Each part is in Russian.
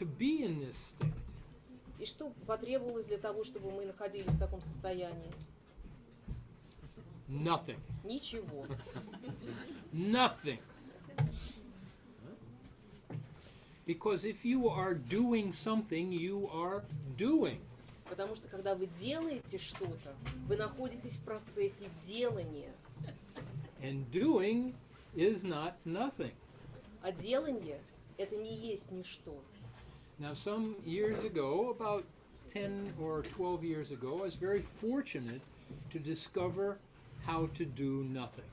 to be in this state? И что потребовалось для того, чтобы мы находились в таком состоянии? Nothing. Ничего. Nothing. Because if you are doing something, you are doing. Потому что когда вы делаете что-то, вы находитесь в процессе делания. And doing is not nothing. А делание – это не есть ничто. Now, some years ago, about 10 or 12 years ago, I was very fortunate to discover how to do nothing.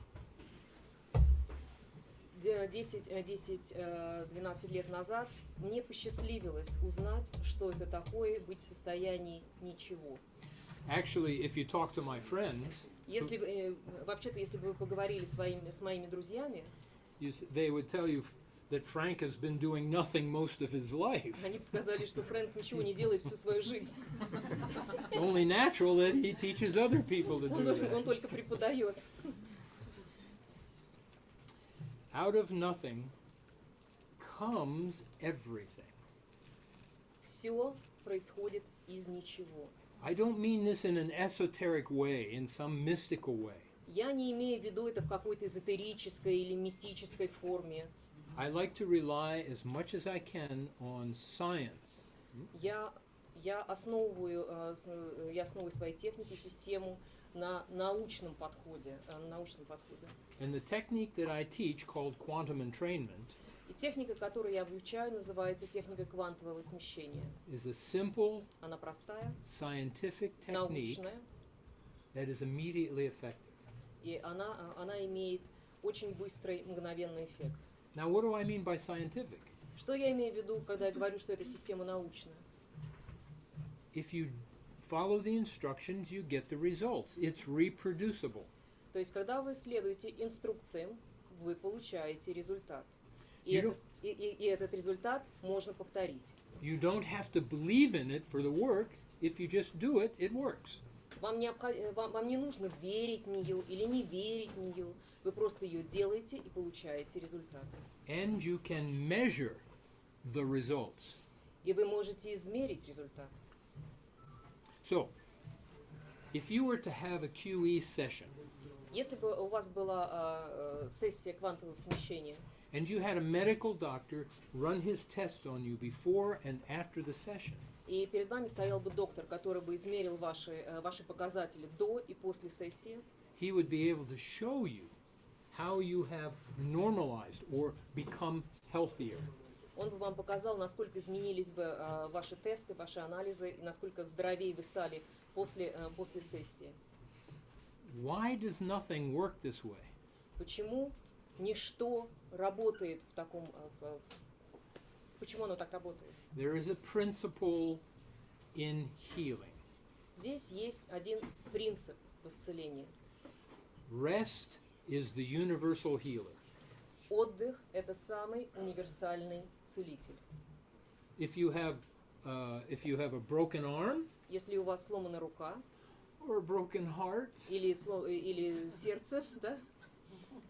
10-12 лет назад мне посчастливилось узнать, что это такое быть в состоянии ничего. Actually, if you talk to my friends, Вообще-то, если бы вы поговорили с моими друзьями, they would tell you that Frank has been doing nothing most of his life. они бы сказали, что Фрэнк ничего не делает всю свою жизнь. It's only natural that he teaches other people to do Он that. только преподает. Out of nothing comes everything. Все происходит из ничего. I don't mean this in an esoteric way, in some mystical way. Я не имею в виду это в какой-то эзотерической или мистической форме. I like to rely as much as I can on science. Я основываю свои техники, систему на научном подходе. And the technique that I teach, called quantum entrainment, И техника, которую я обучаю, называется техника квантового смещения. is a simple Она простая, scientific technique научная, that is immediately effective. и она имеет очень быстрый, мгновенный эффект. Now, what do I mean by scientific? Что я имею в виду, когда я говорю, что это система научная? If you follow the instructions, you get the results. It's reproducible. То есть, когда вы следуете инструкциям, вы получаете результат. И You этот результат можно повторить. You don't have to believe in it for the work. If you just do it, it works. Вам не нужно верить в нее или не верить в нее. Вы просто ее делаете и получаете результат. And you can measure the results. И вы можете измерить результат. So, if you were to have a QE session, Если бы у вас была сессия квантового смещения, and you had a medical doctor run his tests on you before and after the session, и перед вами стоял бы доктор, который бы измерил ваши показатели до и после сессии, he would be able to show you how you have normalized or become healthier. он бы вам показал, насколько изменились бы ваши тесты, ваши анализы, и насколько здоровее вы стали после сессии. Why does nothing work this way? Почему ничто работает в таком... Почему оно так работает? There is a principle in healing. Здесь есть один принцип в исцелении. Rest is the universal healer. Отдых – это самый универсальный целитель. If you have a broken arm Если у вас сломана рука or a broken heart, или сердце, да?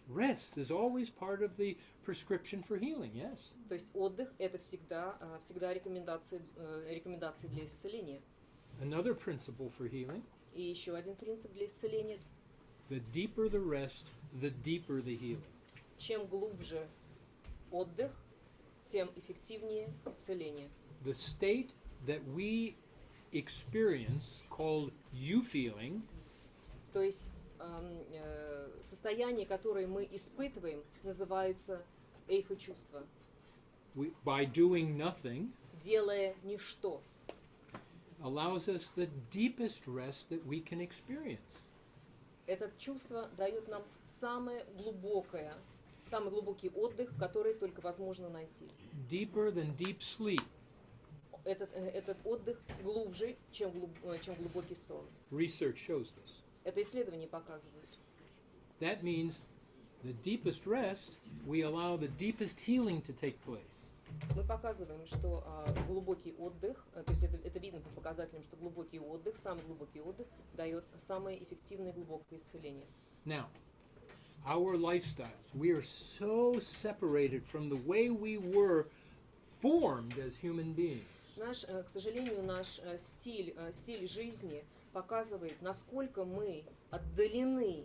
rest is always part of the prescription for healing, yes? То есть отдых – это всегда рекомендации для исцеления. Another principle for healing, И еще один принцип для исцеления. the deeper the rest, the deeper the healing. Чем глубже отдых, тем эффективнее исцеление. The state that we experience, called you feeling, То есть состояние, которое мы испытываем, называется эйфо-чувство. by doing nothing, Делая ничто. allows us the deepest rest that we can experience. Это чувство дает нам самый глубокий отдых, который только возможно найти. Deeper than deep sleep. Этот отдых глубже, чем глубокий сон. Research shows this. Это исследование показывает. That means the deepest rest, we allow the deepest healing to take place. Мы показываем, что глубокий отдых, то есть это видно по показателям, что глубокий отдых, самый глубокий отдых дает самое эффективное глубокое исцеление. Now, our lifestyles, we are so separated from the way we were formed as human beings. К сожалению, наш стиль жизни показывает, насколько мы отдалены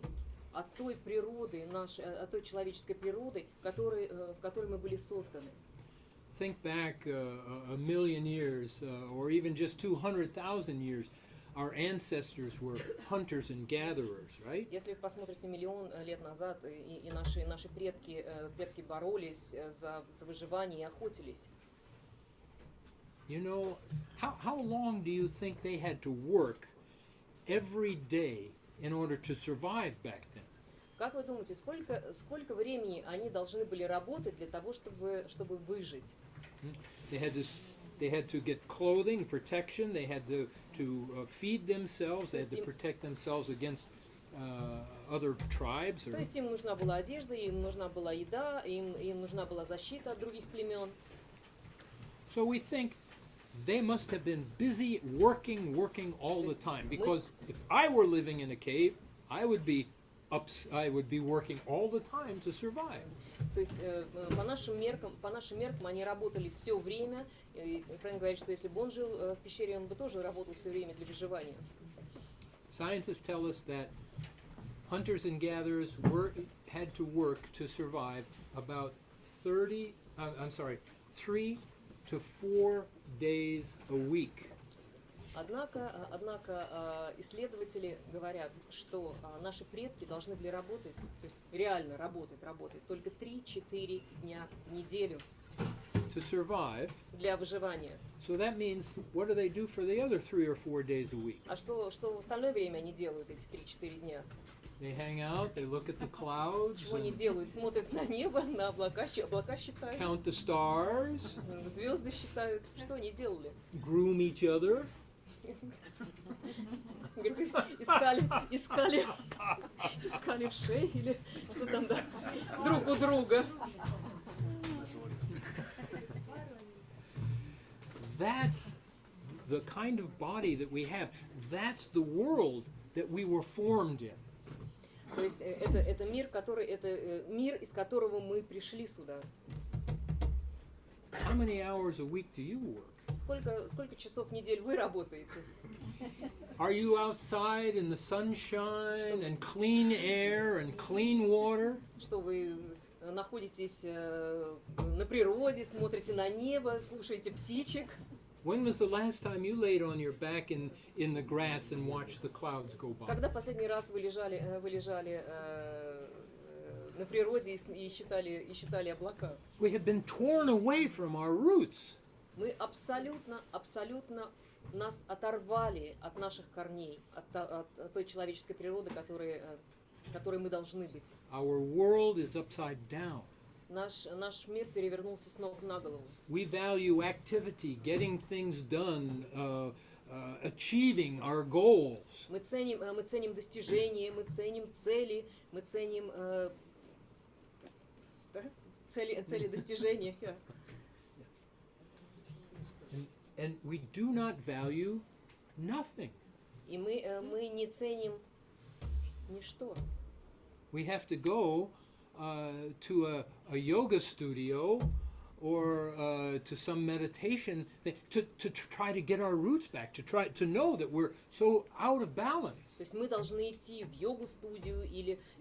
от той природы, от той человеческой природы, в которой мы были созданы. Think back a million years, or even just 200,000 years. Our ancestors were hunters and gatherers, right? Если вы посмотрите миллион лет назад, и наши предки боролись за выживание и охотились. You know, how long do you think they had to work every day in order to survive back then? Как вы думаете, сколько времени они должны были работать для того, чтобы выжить? They had to get clothing, protection. They had to feed themselves. They had to protect themselves against other tribes. То есть им нужна была одежда, им нужна была еда, им нужна была защита от других племен. So we think they must have been busy working all the time. Because if I were living in a cave, I would be working all the time to survive. То есть по нашим меркам они работали все время. И Фрэнк говорит, что если бы он жил в пещере, он бы тоже работал все время для выживания. Scientists tell us that hunters and gatherers had to work to survive about 3 to 4 days a week. Однако исследователи говорят, что наши предки должны были работать, то есть реально работать только 3-4 дня в неделю To survive. Для выживания. So that means, what do they do for the other 3 or 4 days a week? А что в остальное время они делают эти 3-4 дня? They hang out, they look at the clouds. Чего они делают? Смотрят на небо, на облака считают. Count the stars. Звезды считают. Что они делали? Groom each other. Искали в шее или что там, да, друг у друга. That's the kind of body that we have. That's the world that we were formed in. То есть это мир, из которого мы пришли сюда. How many hours a week do you work? Сколько часов в неделю вы работаете? Are you outside in the sunshine and clean air and clean water? Что вы находитесь на природе, смотрите на небо, слушаете птичек? When was the last time you laid on your back in the grass and watched the clouds go by? Когда последний раз вы лежали на природе и считали облака? We have been torn away from our roots. Мы абсолютно нас оторвали от наших корней, от той человеческой природы, которой мы должны быть. Our world is upside down. Наш мир перевернулся с ног на голову. We value activity, getting things done, achieving our goals. Мы ценим достижения, мы ценим цели, мы ценим цели достижения. And we do not value nothing. И мы не ценим ничто. We have to go to a yoga studio or to some meditation to try to get our roots back, to know that we're so out of balance. То есть мы должны идти в йогу-студию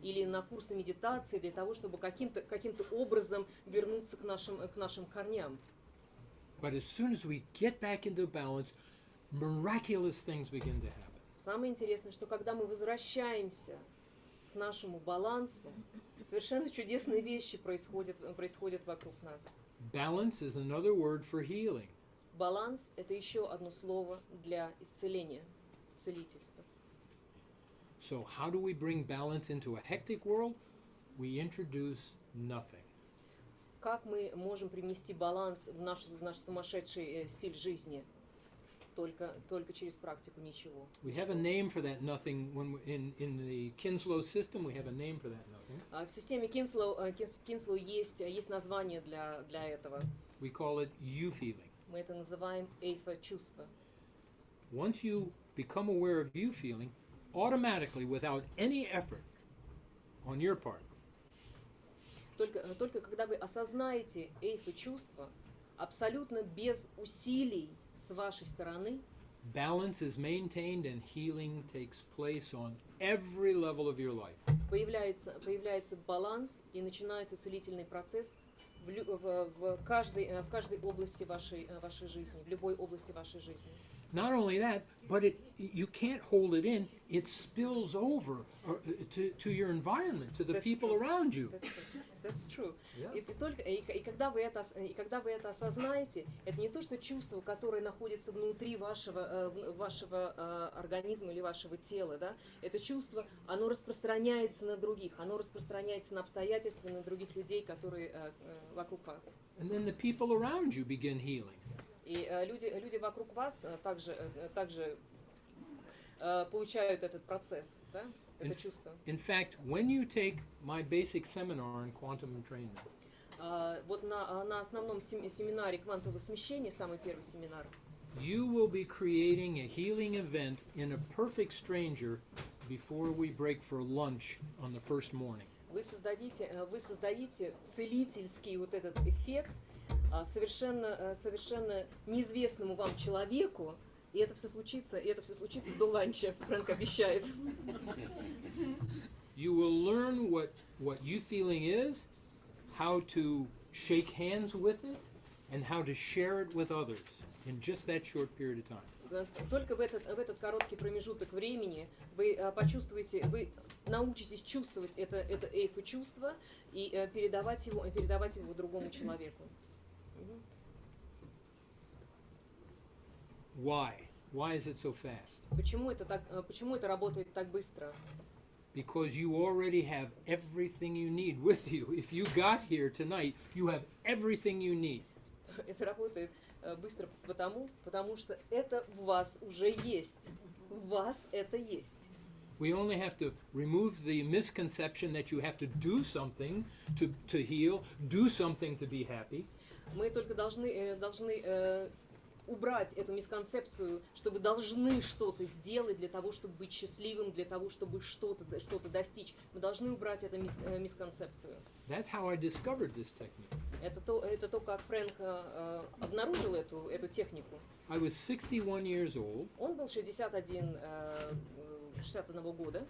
или на курсы медитации для того, чтобы каким-то образом вернуться к нашим корням. But as soon as we get back into balance, miraculous things begin to happen. Самое интересное, что когда мы возвращаемся к нашему балансу, совершенно чудесные вещи происходят вокруг нас. Balance is another word for healing. Баланс – это еще одно слово для исцеления, целительства. So how do we bring balance into a hectic world? We introduce nothing. Как мы можем привнести баланс в наш сумасшедший стиль жизни? Только через практику, ничего. We have a name for that nothing when in the Kinslaw system. We have a name for that nothing. В системе Кинслоу есть название для этого. We call it you feeling. Мы это называем эйфа-чувство. Once you become aware of you feeling, automatically, without any effort on your part, Только когда вы осознаете эйфа-чувство, абсолютно без усилий с вашей стороны, balance is maintained and healing takes place on every level of your life. появляется баланс и начинается целительный процесс в каждой области вашей жизни, в любой области вашей жизни. Not only that, but you can't hold it in. It spills over to your environment, to the people around you. That's true. Yeah. И когда вы это осознаете, это не то, что чувство, которое находится внутри вашего организма или вашего тела, да? Это чувство, оно распространяется на других, оно распространяется на обстоятельства, на других людей, которые вокруг вас. And then the people around you begin healing. И люди вокруг вас также получают этот процесс, да? Это чувство. In fact, when you take my basic seminar on quantum training, вот на основном семинаре квантового смещения, самый первый семинар, you will be creating a healing event in a perfect stranger before we break for lunch on the first morning. Вы создадите целительский вот этот эффект совершенно неизвестному вам человеку, и это все случится до ланча, Фрэнк обещает. You will learn what you feeling is, how to shake hands with it, and how to share it with others in just that short period of time. Только в этот короткий промежуток времени вы научитесь чувствовать это эйфо-чувство и передавать его другому человеку. Why? Why is it so fast? Почему это работает так быстро? Because you already have everything you need with you. If you got here tonight, you have everything you need. Это работает быстро потому что это в вас уже есть. В вас это есть. We only have to remove the misconception that you have to do something to heal, do something to be happy. Мы только должны убрать эту мисконцепцию, что вы должны что-то сделать для того, чтобы быть счастливым, для того, чтобы что-то достичь. Мы должны убрать эту мисконцепцию. That's how I discovered this technique. Это то, как Фрэнк обнаружил эту технику. I was 61 years old. Он был 61 года.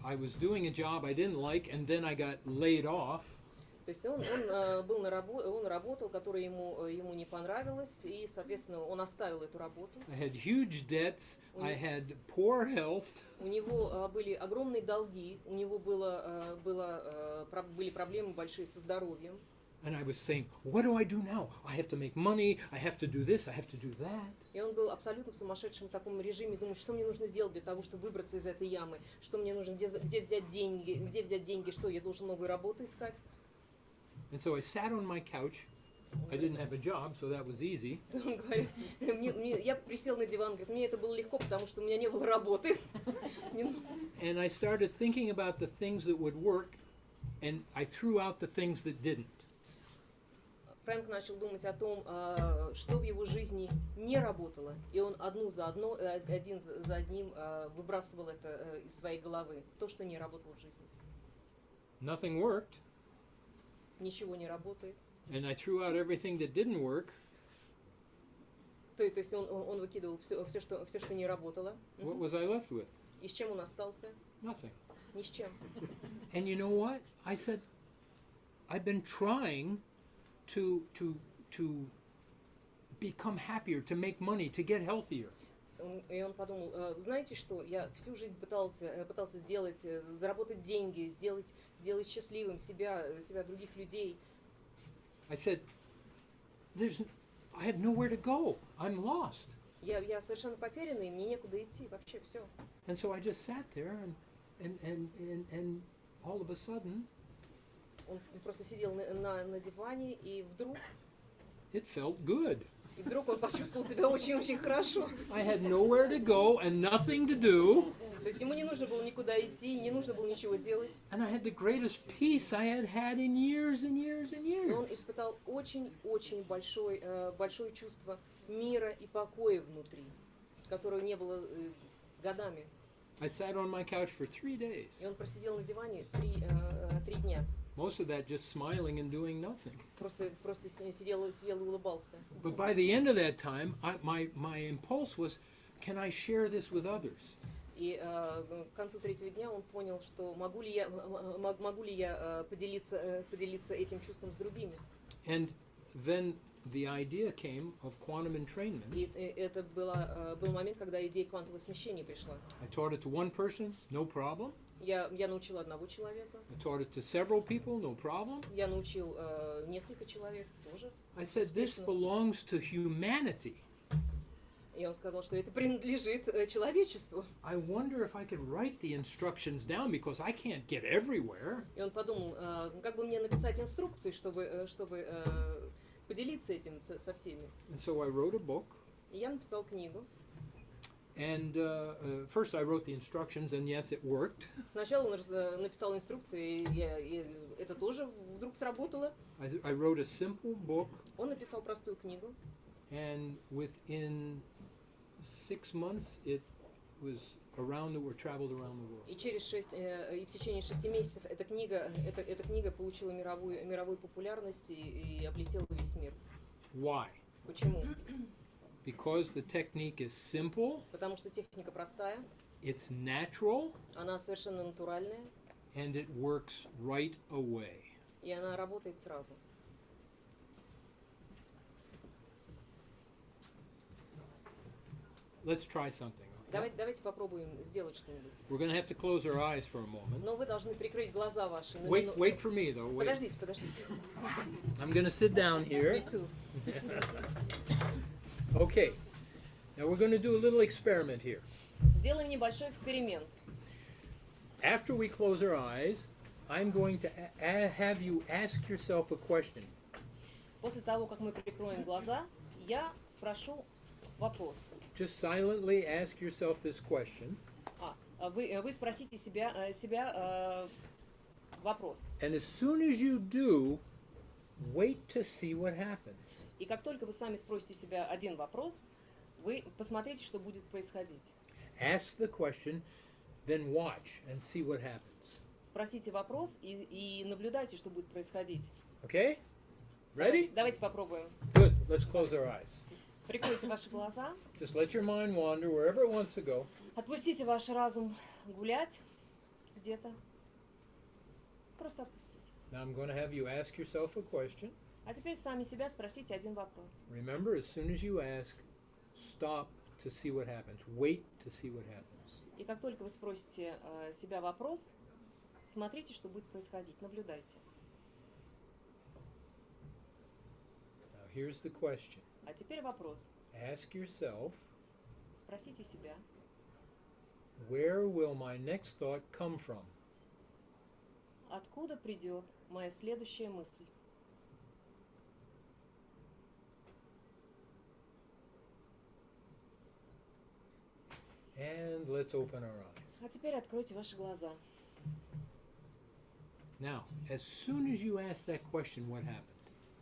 I was doing a job I didn't like, and then I got laid off. То есть он работал, которая ему не понравилась, и, соответственно, он оставил эту работу. I had huge debts. I had poor health. У него были огромные долги, у него были проблемы большие со здоровьем. And I was saying, what do I do now? I have to make money. I have to do this. I have to do that. И он был абсолютно в сумасшедшем таком режиме, думал, что мне нужно сделать для того, чтобы выбраться из этой ямы, что мне нужно, где взять деньги, что я должен новую работу искать. And so I sat on my couch. I didn't have a job, so that was easy. Он говорит, я присел на диван, говорит, мне это было легко, потому что у меня не было работы. And I started thinking about the things that would work, and I threw out the things that didn't. Фрэнк начал думать о том, что в его жизни не работало, и он один за одним выбрасывал это из своей головы, то, что не работало в жизни. Nothing worked. Ничего не работает. And I threw out everything that didn't work. То есть он выкидывал все, что не работало. What was I left with? И с чем он остался? Nothing. Ни с чем. And you know what? I said, I've been trying to become happier, to make money, to get healthier. И он подумал, знаете что, я всю жизнь пытался заработать деньги, сделать счастливым себя, других людей. I said, I have nowhere to go. I'm lost. Я совершенно потерянный, мне некуда идти, вообще все. And so I just sat there and all of a sudden, Он просто сидел на диване, и вдруг it felt good. он почувствовал себя очень-очень хорошо. I had nowhere to go and nothing to do. То есть ему не нужно было никуда идти, не нужно было ничего делать. And I had the greatest peace I had in years and years and И он years. испытал очень большое чувство мира и покоя внутри, которого не было годами. I sat on my couch for 3 days. И он просидел на диване 3 дня. Most of that just smiling and doing nothing. Просто сидел и улыбался. But by the end of that time, my impulse was, can I share this with others? И к концу третьего дня он понял, что могу ли я поделиться этим чувством с другими. And then the idea came of quantum entrainment. И это был момент, когда идея квантового смещения пришла. I taught it to one person, no problem. Я научил одного человека. I taught it to several people, no problem. Я научил несколько человек тоже. I said, this belongs to humanity. И он сказал, что это принадлежит человечеству. I wonder if I could write the instructions down because I can't get everywhere. И он подумал, как бы мне написать инструкции, чтобы поделиться этим со всеми. And so I wrote a book. И я написал книгу. And first I wrote the instructions, and yes, it worked. Сначала он написал инструкции, и это тоже вдруг сработало. I wrote a simple book. Он написал простую книгу. And within 6 months, it was traveled around the world. И в течение 6 месяцев эта книга получила мировую популярность и облетела весь мир. Why? Почему? Because the technique is simple. Потому что техника простая. It's natural. Она совершенно натуральная. And it works right away. И она работает сразу. Let's try something. Давайте попробуем сделать что-нибудь. We're going to have to close our eyes for a moment. Но вы должны прикрыть глаза ваши. Wait for me, though. Wait. Подождите. I'm going to sit down here. Me too. Okay. Now we're going to do a little experiment here. Сделаем небольшой эксперимент. After we close our eyes, I'm going to have you ask yourself a question. После того, как мы прикроем глаза, я спрошу вопрос. Just silently ask yourself this question. Вы спросите себя вопрос. And as soon as you do, wait to see what happens. И как только вы сами спросите себя один вопрос, вы посмотрите, что будет происходить. Ask the question, then watch and see what happens. Спросите вопрос и наблюдайте, что будет происходить. Okay? Ready? Давайте попробуем. Good. Let's close our eyes. Прикройте ваши глаза. Just let your mind wander wherever it wants to go. Отпустите ваш разум гулять где-то. Просто отпустите. Now I'm going to have you ask yourself a question. А теперь сами себя спросите один вопрос. Remember, as soon as you ask, stop to see what happens. Wait to see what happens. И как только вы спросите себя вопрос, смотрите, что будет происходить, наблюдайте. Now here's the question. А теперь вопрос. Ask yourself, Спросите себя, where will my next thought come from? откуда придет моя следующая мысль? And let's open our eyes. А теперь откройте ваши глаза. Now, as soon as you ask that question, what happened?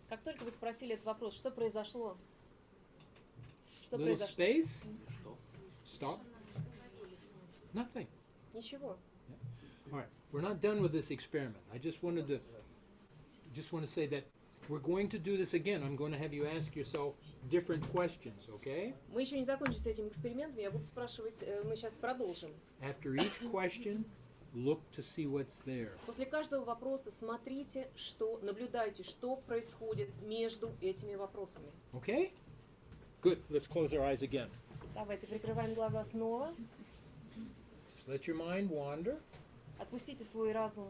Как только вы спросили этот вопрос, что произошло? Что Little произошло? space? Stop? Nothing. Ничего. All right, we're not done with this experiment. I just want to say that we're going to do this again. I'm going to have you ask yourself different questions, okay? Мы еще не закончили с этим экспериментом. Я буду спрашивать, мы сейчас продолжим. After each question, look to see what's there. После каждого вопроса смотрите, наблюдайте, что происходит между этими вопросами. Okay? Good. Let's close our eyes again. Давайте прикрываем глаза снова. Just let your mind wander. Отпустите свой разум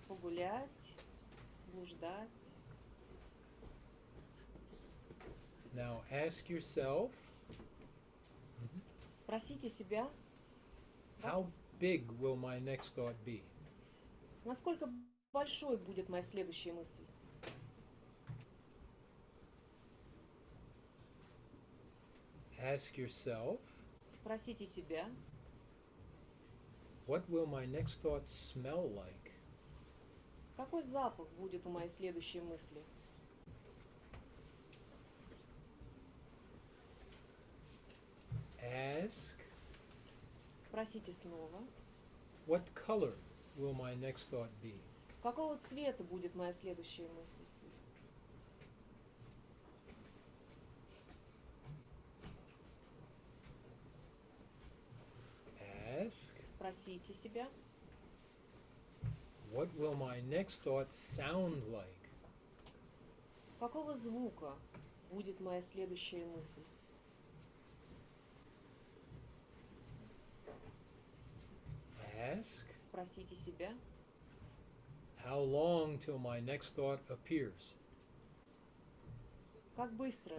погулять, блуждать. Now ask yourself, Спросите себя, how big will my next thought be? насколько большой будет моя следующая мысль. Ask yourself, Спросите себя, what will my next thought smell like? какой запах будет у моей следующей мысли. Ask, Спросите снова, what color will my next thought be? Какого цвета будет моя следующая мысль? Ask, Спросите себя, what will my next thought sound like? какого звука будет моя следующая мысль? Ask, Спросите себя, how long till my next thought appears? как быстро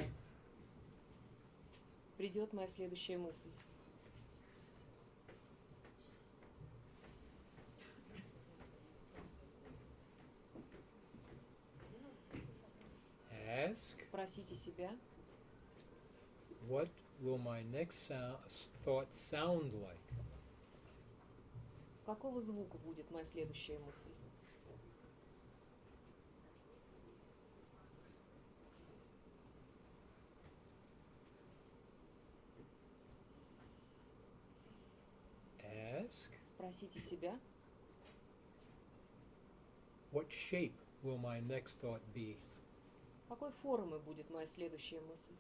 придет моя следующая мысль? Ask, Спросите себя, what will my next thought sound like? какого звука будет моя следующая мысль? Ask, Спросите себя, what shape will my next thought be? какой формы будет моя следующая мысль?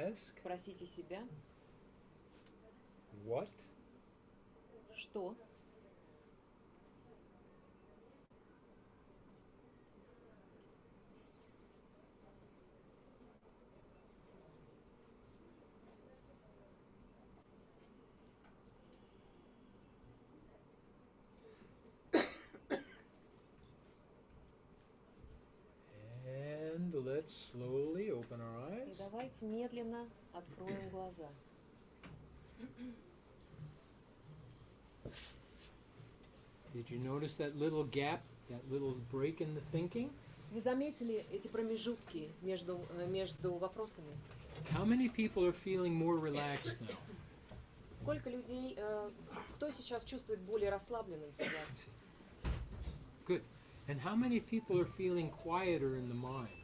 Ask, Спросите себя, what что and let's slowly open our И eyes. давайте медленно откроем глаза. Did you notice that little gap, that little break in the thinking? Вы заметили эти промежутки между вопросами? How many people are feeling more relaxed now? Сколько людей, кто сейчас чувствует более расслабленным себя? Good. And how many people are feeling quieter in the mind?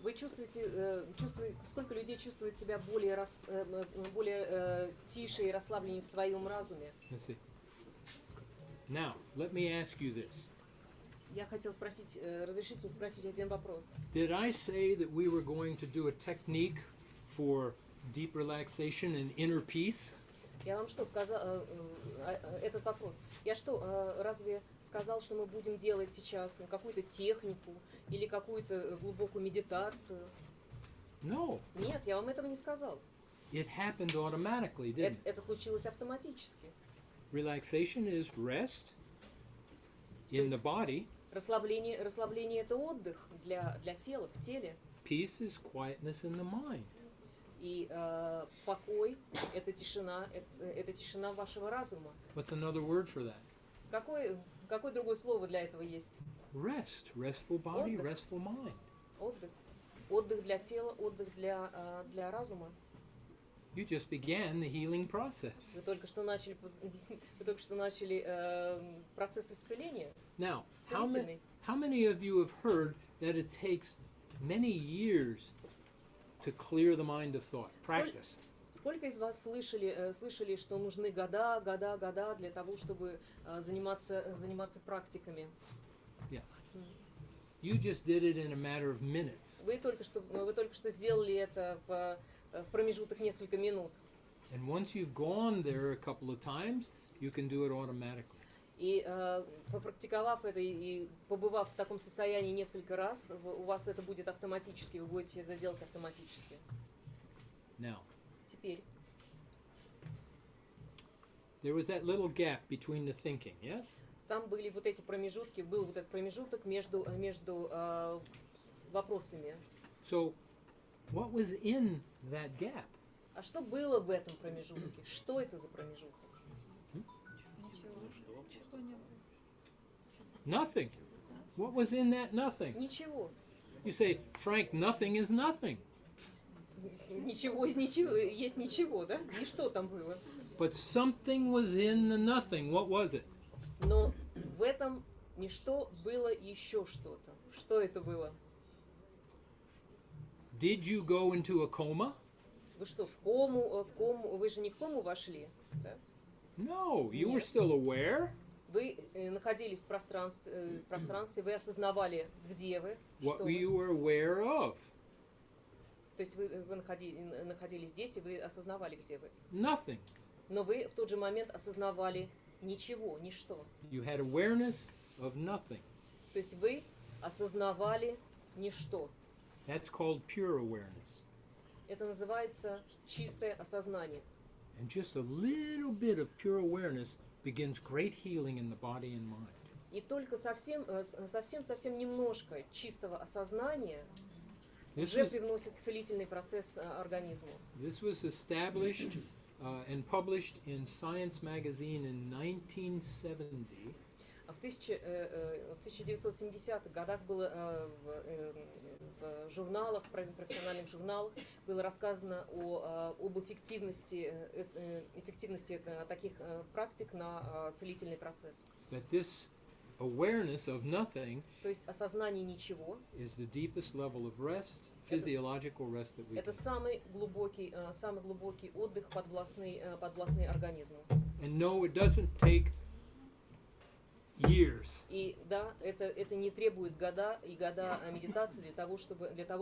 Вы чувствуете, сколько людей чувствует себя более тише и расслабленнее в своем разуме? Let's see. Now, let me ask you this. Я хотел спросить, разрешите мне спросить один вопрос. Did I say that we were going to do a technique for deep relaxation and inner peace? Я вам что сказал, этот вопрос. Я что, разве сказал, что мы будем делать сейчас какую-то технику или какую-то глубокую медитацию? No. Нет, я вам этого не сказал. It happened automatically, didn't it? Это случилось автоматически. Relaxation is rest in the body. Расслабление это отдых для тела, в теле. Peace is quietness in the mind. И покой это тишина вашего разума. What's another word for that? Какое другое слово для этого есть? Rest. Restful body, Отдых. restful mind. Отдых. Отдых для тела, отдых для разума. You just began the healing process. Вы только что начали процесс исцеления. Now, Целительный. how many of you have heard that it takes many years to clear the mind of thought? Practice. Сколько из вас слышали, что нужны года для того, чтобы заниматься практиками? Yeah. You just did it in a matter of minutes. Вы только что сделали это в промежуток несколько минут. And once you've gone there a couple of times, you can do it automatically. И попрактиковав это и побывав в таком состоянии несколько раз, у вас это будет автоматически, вы будете это делать автоматически. Now, Теперь, there was that little gap between the thinking, yes? там были вот эти промежутки, был вот этот промежуток между вопросами. So, what was in that gap? А что было в этом промежутке? Что это за промежуток? Nothing. What was in that nothing? Ничего. You say, Frank, nothing is nothing. Ничего из ничего, есть ничего, да? Ничто там было. But something was in the nothing. What was it? Но в этом Ничто было еще что-то. Что это было? Did you go into a coma? Вы что, в кому, вы же не в кому вошли, да? No, you were Нет. still aware. Вы находились в пространстве, вы осознавали, где вы, What что you вы. were aware of? То есть вы находились здесь, и вы осознавали, где вы. Nothing. Но вы в тот же момент осознавали ничего, ничто. You had awareness of nothing. То есть вы осознавали ничто. That's called pure awareness. Это называется чистое осознание. And just a little bit of pure awareness begins great healing in the body and mind. И только совсем немножко чистого осознания уже привносит целительный процесс организму. This was established and published in Science magazine in 1970. В 1970-х годах было в журналах, в профессиональных журналах было рассказано об эффективности таких практик на целительный процесс. That this awareness of nothing То есть осознание ничего is the deepest level of rest, physiological rest that we это can. самый глубокий отдых, подвластный организму. And no, it doesn't take years. И да, это не требует года медитации для того,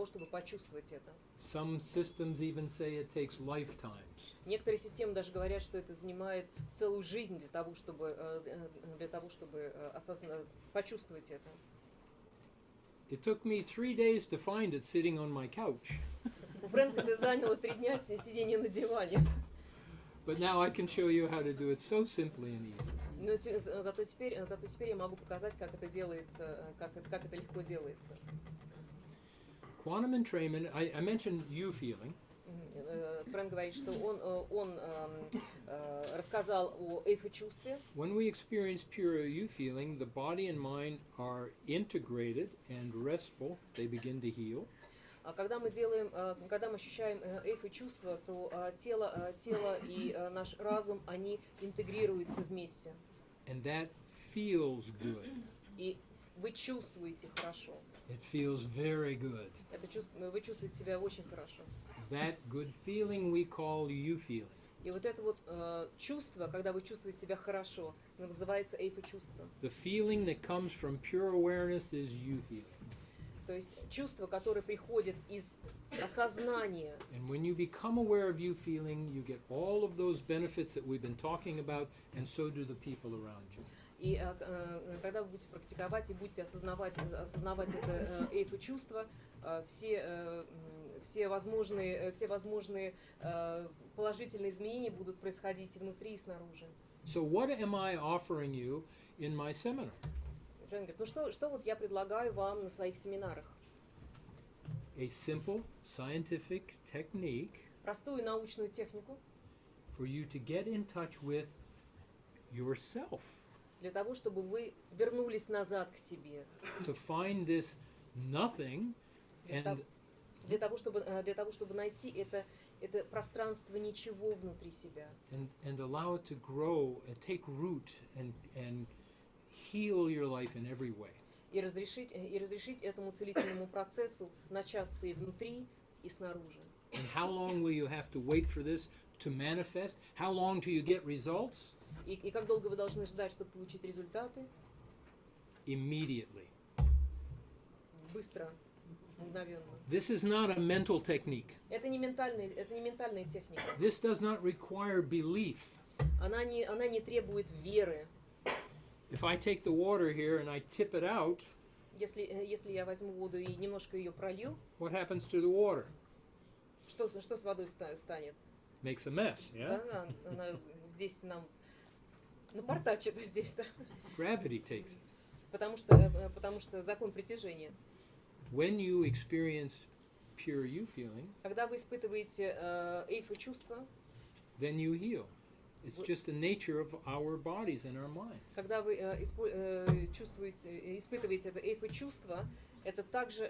чтобы почувствовать это. Some systems even say it takes lifetimes. Некоторые системы даже говорят, что это занимает целую жизнь для того, чтобы почувствовать это. It took me 3 days to find it sitting on my couch. У Фрэнка это заняло 3 дня сидения на диване. But now I can show you how to do it so simply and easy. Но зато теперь я могу показать, как это делается, как это легко делается. Quantum entrainment, I mentioned you feeling. Фрэнк говорит, что он рассказал о эйфо-чувстве. When we experience pure you feeling, the body and mind are integrated and restful. They begin to heal. А когда мы ощущаем эйфо-чувство, то тело и наш разум, они интегрируются вместе. And that feels good. И вы чувствуете хорошо. It feels very good. Вы чувствуете себя очень хорошо. That good feeling we call you feeling. И вот это вот чувство, когда вы чувствуете себя хорошо, называется эйфо-чувство. The feeling that comes from pure awareness is you feeling. То есть чувство, которое приходит из осознания. And when you become aware of you feeling, you get all of those benefits that we've been talking about, and so do the people around you. И когда вы будете практиковать и будете осознавать это эйфо-чувство, все возможные положительные изменения будут происходить и внутри, и снаружи. So what am I offering you in my seminar? Фрэнк говорит, что вот я предлагаю вам на своих семинарах? A simple scientific technique Простую научную технику for you to get in touch with yourself. для того, чтобы вы вернулись назад к себе. To find this nothing and Для того, чтобы найти это пространство ничего внутри себя. and allow it to grow and take root and heal your life in every way. И разрешить этому целительному процессу начаться и внутри, и снаружи. And how long will you have to wait for this to manifest? How long till you get results? И как долго вы должны ждать, чтобы получить результаты? Immediately. Быстро, мгновенно. This is not a mental technique. Это не ментальная техника. This does not require belief. Она не требует веры. If I take the water here and I tip it out, Если я возьму воду и немножко ее пролью, what happens to the water? что с водой станет? Makes a mess, yeah? Да, она здесь нам напортачит здесь, да? Gravity takes it. Потому что закон притяжения. When you experience pure you feeling, Когда вы испытываете эйфо-чувство, then you heal. It's just the nature of our bodies and our minds. когда вы испытываете это эйфо-чувство, это также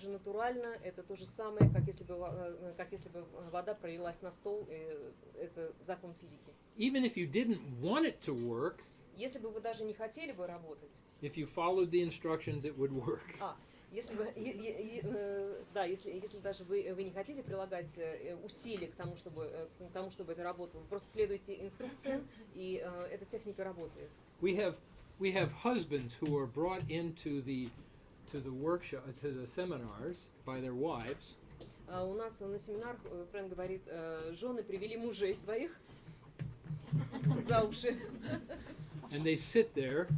натурально, это то же самое, как если бы вода пролилась на стол, это закон физики. Even if you didn't want it to work, Если бы вы даже не хотели бы работать, if you followed the instructions, it would work. если бы, да, если даже вы не хотите прилагать усилий к тому, чтобы это работало, вы просто следуйте инструкциям, и эта техника работает. We have husbands who are brought into the workshop, to the seminars by their wives. У нас на семинарах, Фрэнк говорит, жены привели мужей своих за уши. And they sit there.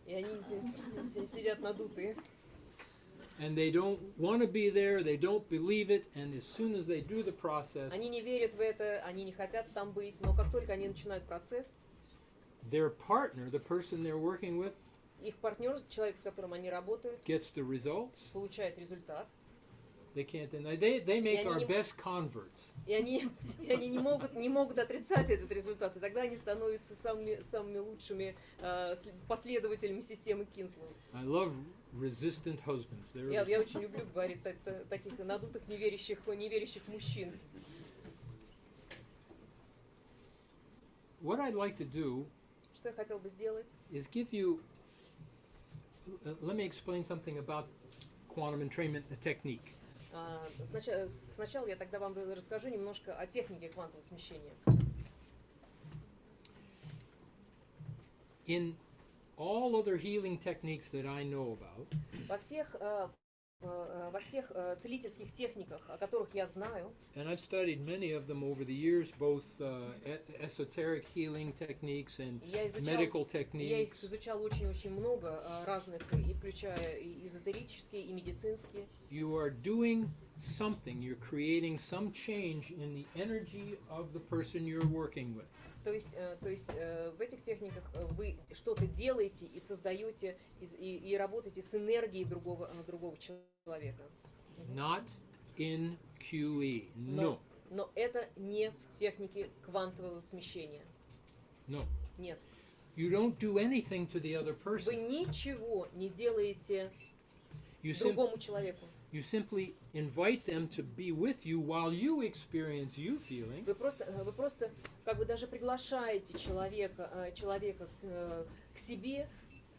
И они здесь сидят надутые. And they don't want to be there, they don't believe it, and as soon as they do the process, Они не верят в это, они не хотят там быть, но как только они начинают процесс, their partner, the person they're working with, их партнер, человек, с которым они работают, gets the results. получает результат. They can't deny. They make our best converts. И они не могут отрицать этот результат, и тогда они становятся самыми лучшими последователями системы Кинслоу. I love resistant husbands. Я очень люблю, говорит, таких надутых, неверящих мужчин. What I'd like to do Что я хотел бы сделать? is give you. Let me explain something about quantum entrainment, the technique. Сначала я тогда вам расскажу немножко о технике квантового смещения. In all other healing techniques that I know about, Во всех целительских техниках, о которых я знаю, and I've studied many of them over the years, both esoteric healing techniques and medical я их techniques. изучал очень-очень много разных, и включая и эзотерические, и медицинские. You are doing something, you're creating some change in the energy of the person you're working with. То есть в этих техниках вы что-то делаете и создаете, и работаете с энергией другого человека. Not in QE. No. Но это не в технике квантового смещения. No. Нет. You don't do anything to the other Вы person. ничего не делаете You, другому человеку. you simply invite them to be with you while you experience you feeling. Вы просто как бы даже приглашаете человека к себе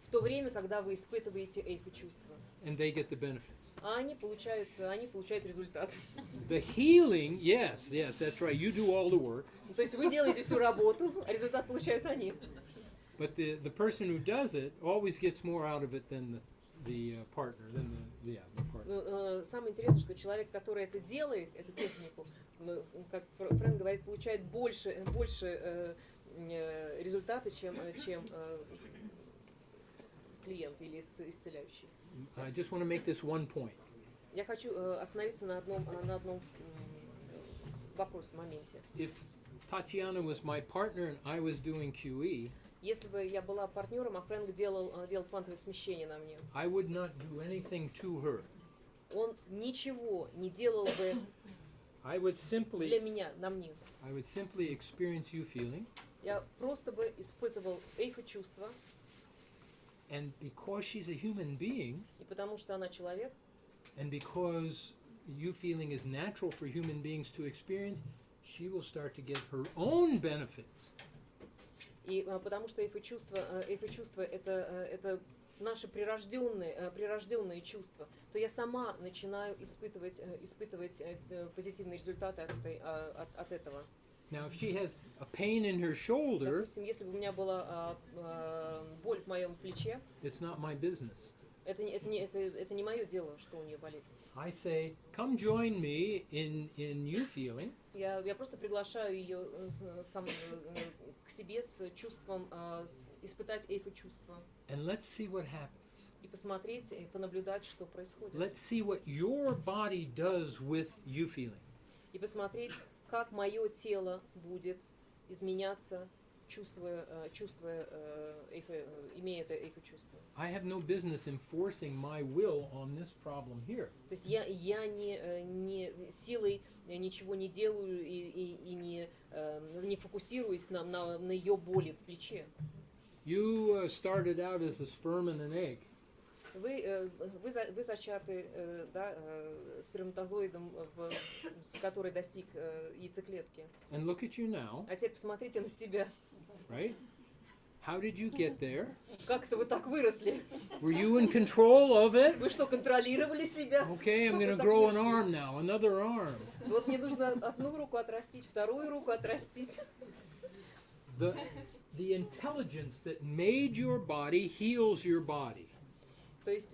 в то время, когда вы испытываете эйфо-чувства. And they get the benefits. А они получают результат. The healing, yes, that's right. You do all the work. То есть вы делаете всю работу, а результат получают они. But the person who does it always gets more out of it than the partner, than the partner. Самое интересное, что человек, который это делает, эту технику, как Фрэнк говорит, получает больше результата, чем клиент или исцеляющий. I just want to make this one point. Я хочу остановиться на одном вопросе, моменте. If Tatiana was my partner and I was doing QE, Если бы я была партнером, а Фрэнк делал квантовое смещение на мне, I would not do anything to her. он ничего не делал бы I would для simply меня, на мне. experience you feeling, Я просто бы испытывал эйфо-чувство, and because she's a human being, и потому что она человек, and because you feeling is natural for human beings to experience, she will start to get her own benefits. и потому что эйфо-чувство это наши прирожденные чувства, то я сама начинаю испытывать позитивные результаты от этого. Now, if she has a pain in her shoulder, Допустим, если бы у меня была боль в моем плече, it's not my business. это не мое дело, что у нее болит. I say, come join me in you feeling, Я просто приглашаю ее к себе с чувством испытать эйфо-чувство and let's see what happens. и посмотреть, и понаблюдать, что происходит. Let's see what your body does with you feeling. И посмотреть, как мое тело будет изменяться, имея это эйфо-чувство. I have no business enforcing my will on this problem here. То есть я не силой ничего не делаю и не фокусируюсь на ее боли в плече. You started out as a sperm and an egg. Вы зачаты сперматозоидом, который достиг яйцеклетки. And look at you now, А теперь посмотрите на себя. right? How did you get there? Как-то вы так выросли. Were you in control of it? Вы что, контролировали себя? Okay, I'm Как going вы to так grow an выросли? arm now, another arm. Вот мне нужно одну руку отрастить, вторую руку отрастить. The intelligence that made your body heals your body. То есть,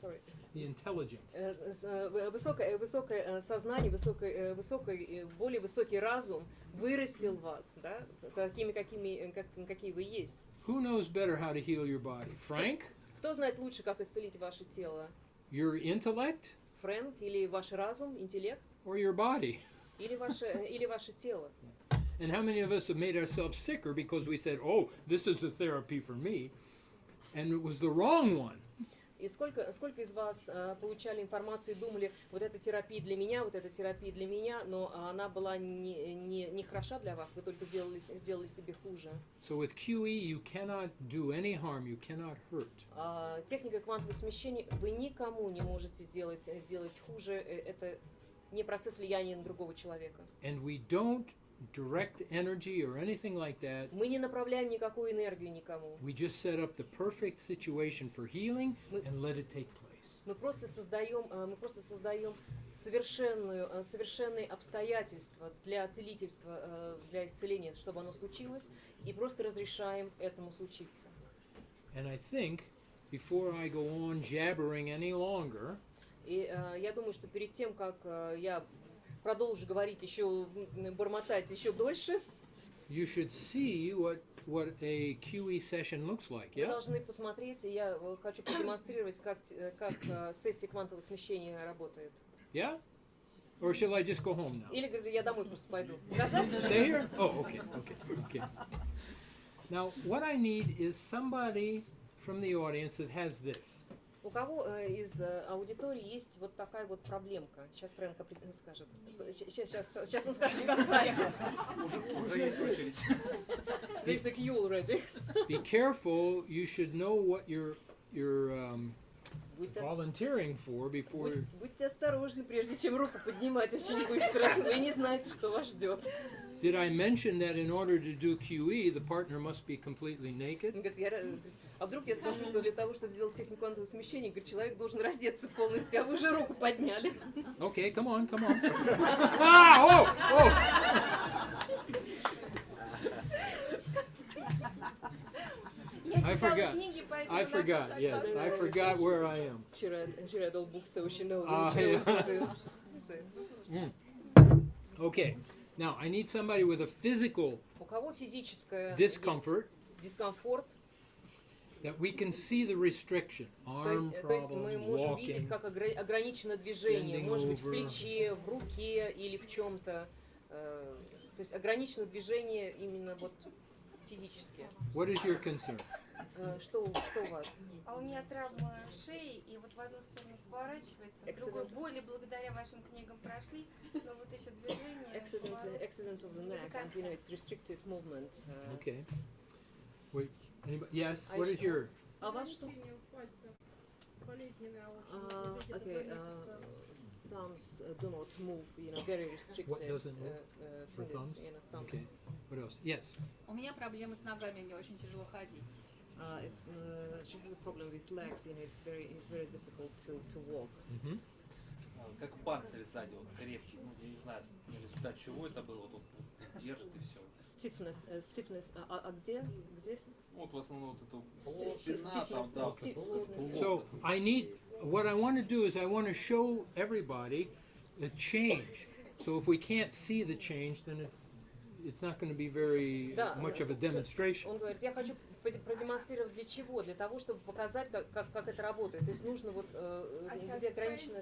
sorry. The intelligence. Высокое сознание, более высокий разум вырастил вас, да, такими, какие вы есть. Who knows better how to heal your body? Frank? Кто знает лучше, как исцелить ваше тело? Your intellect? Фрэнк или ваш разум, интеллект? Or your body? Или ваше тело? And how many of us have made ourselves sicker because we said, oh, this is the therapy for me, and it was the wrong one? И сколько из вас получали информацию и думали, вот эта терапия для меня, вот эта терапия для меня, но она была не хороша для вас, вы только сделали себе хуже. So with QE, you cannot do any harm, you cannot hurt. Техника квантового смещения, вы никому не можете сделать хуже, это не процесс влияния на другого человека. And we don't direct energy or anything like that. Мы не направляем никакую энергию никому. We just set up the perfect situation for healing and let it take place. Мы просто создаем совершенные обстоятельства для целительства, для исцеления, чтобы оно случилось, и просто разрешаем этому случиться. And I think, before I go on jabbering any longer, И я думаю, что перед тем, как я продолжу говорить еще, бормотать еще дольше, you should see what a QE session looks like, вы yeah? должны посмотреть, и я хочу продемонстрировать, как сессия квантового смещения работает. Yeah? Or shall I just go home now? Или, говорит, я домой просто пойду. Сказать? Stay here? Oh, okay. Now, what I need is somebody from the audience that has this. У кого из аудитории есть вот такая вот проблемка? Сейчас Фрэнк скажет. Сейчас он скажет, какая. Уже есть очередь. There's a queue already. Be careful, you should know what you're volunteering for before... Будьте осторожны, прежде чем руку поднимать очень быстро. Вы не знаете, что вас ждет. Did I mention that in order to do QE, the partner must be completely naked? Он говорит, а вдруг я скажу, что для того, чтобы сделать технику квантового смещения, говорит, человек должен раздеться полностью, а вы уже руку подняли. Okay, come on. Ah, oh! I forgot, yes. I forgot where I am. She read all books, so she knows. Okay, now I need somebody with a physical У кого физическое discomfort дискомфорт, that we can see the restriction, то arm есть мы problem, можем видеть, walking. как ограничено движение, bending может быть в over. плече, в руке или в чем-то. То есть ограничено движение именно вот физически. What is your concern? Что у вас? А у меня травма шеи, и вот в одну сторону поворачивается, в другую боли благодаря вашим книгам прошли, но вот еще движение. Accident of the neck, and you know it's restricted movement. Okay. Wait, anybody? Yes, what is your... А вас что? Okay, thumbs do not move, you know, very restricted. What doesn't move? For fingers, thumbs? you know, thumbs. Okay. What else? Yes. У меня проблемы с ногами, мне очень тяжело ходить. She has a problem with legs, you know, it's very difficult to walk. Mm-hmm. Как панцирь сзади, вот крепкий. Ну, я не знаю, результат чего это было, вот держит и все. Stiffness, а где? Вот в основном вот эту спина, там, да. So I need, what I want to do is I want to show everybody a change. So if we can't see the change, then it's not going to be very much of a demonstration. Он говорит, я хочу продемонстрировать для чего? Для того, чтобы показать, как это работает. То есть нужно вот, где ограничено...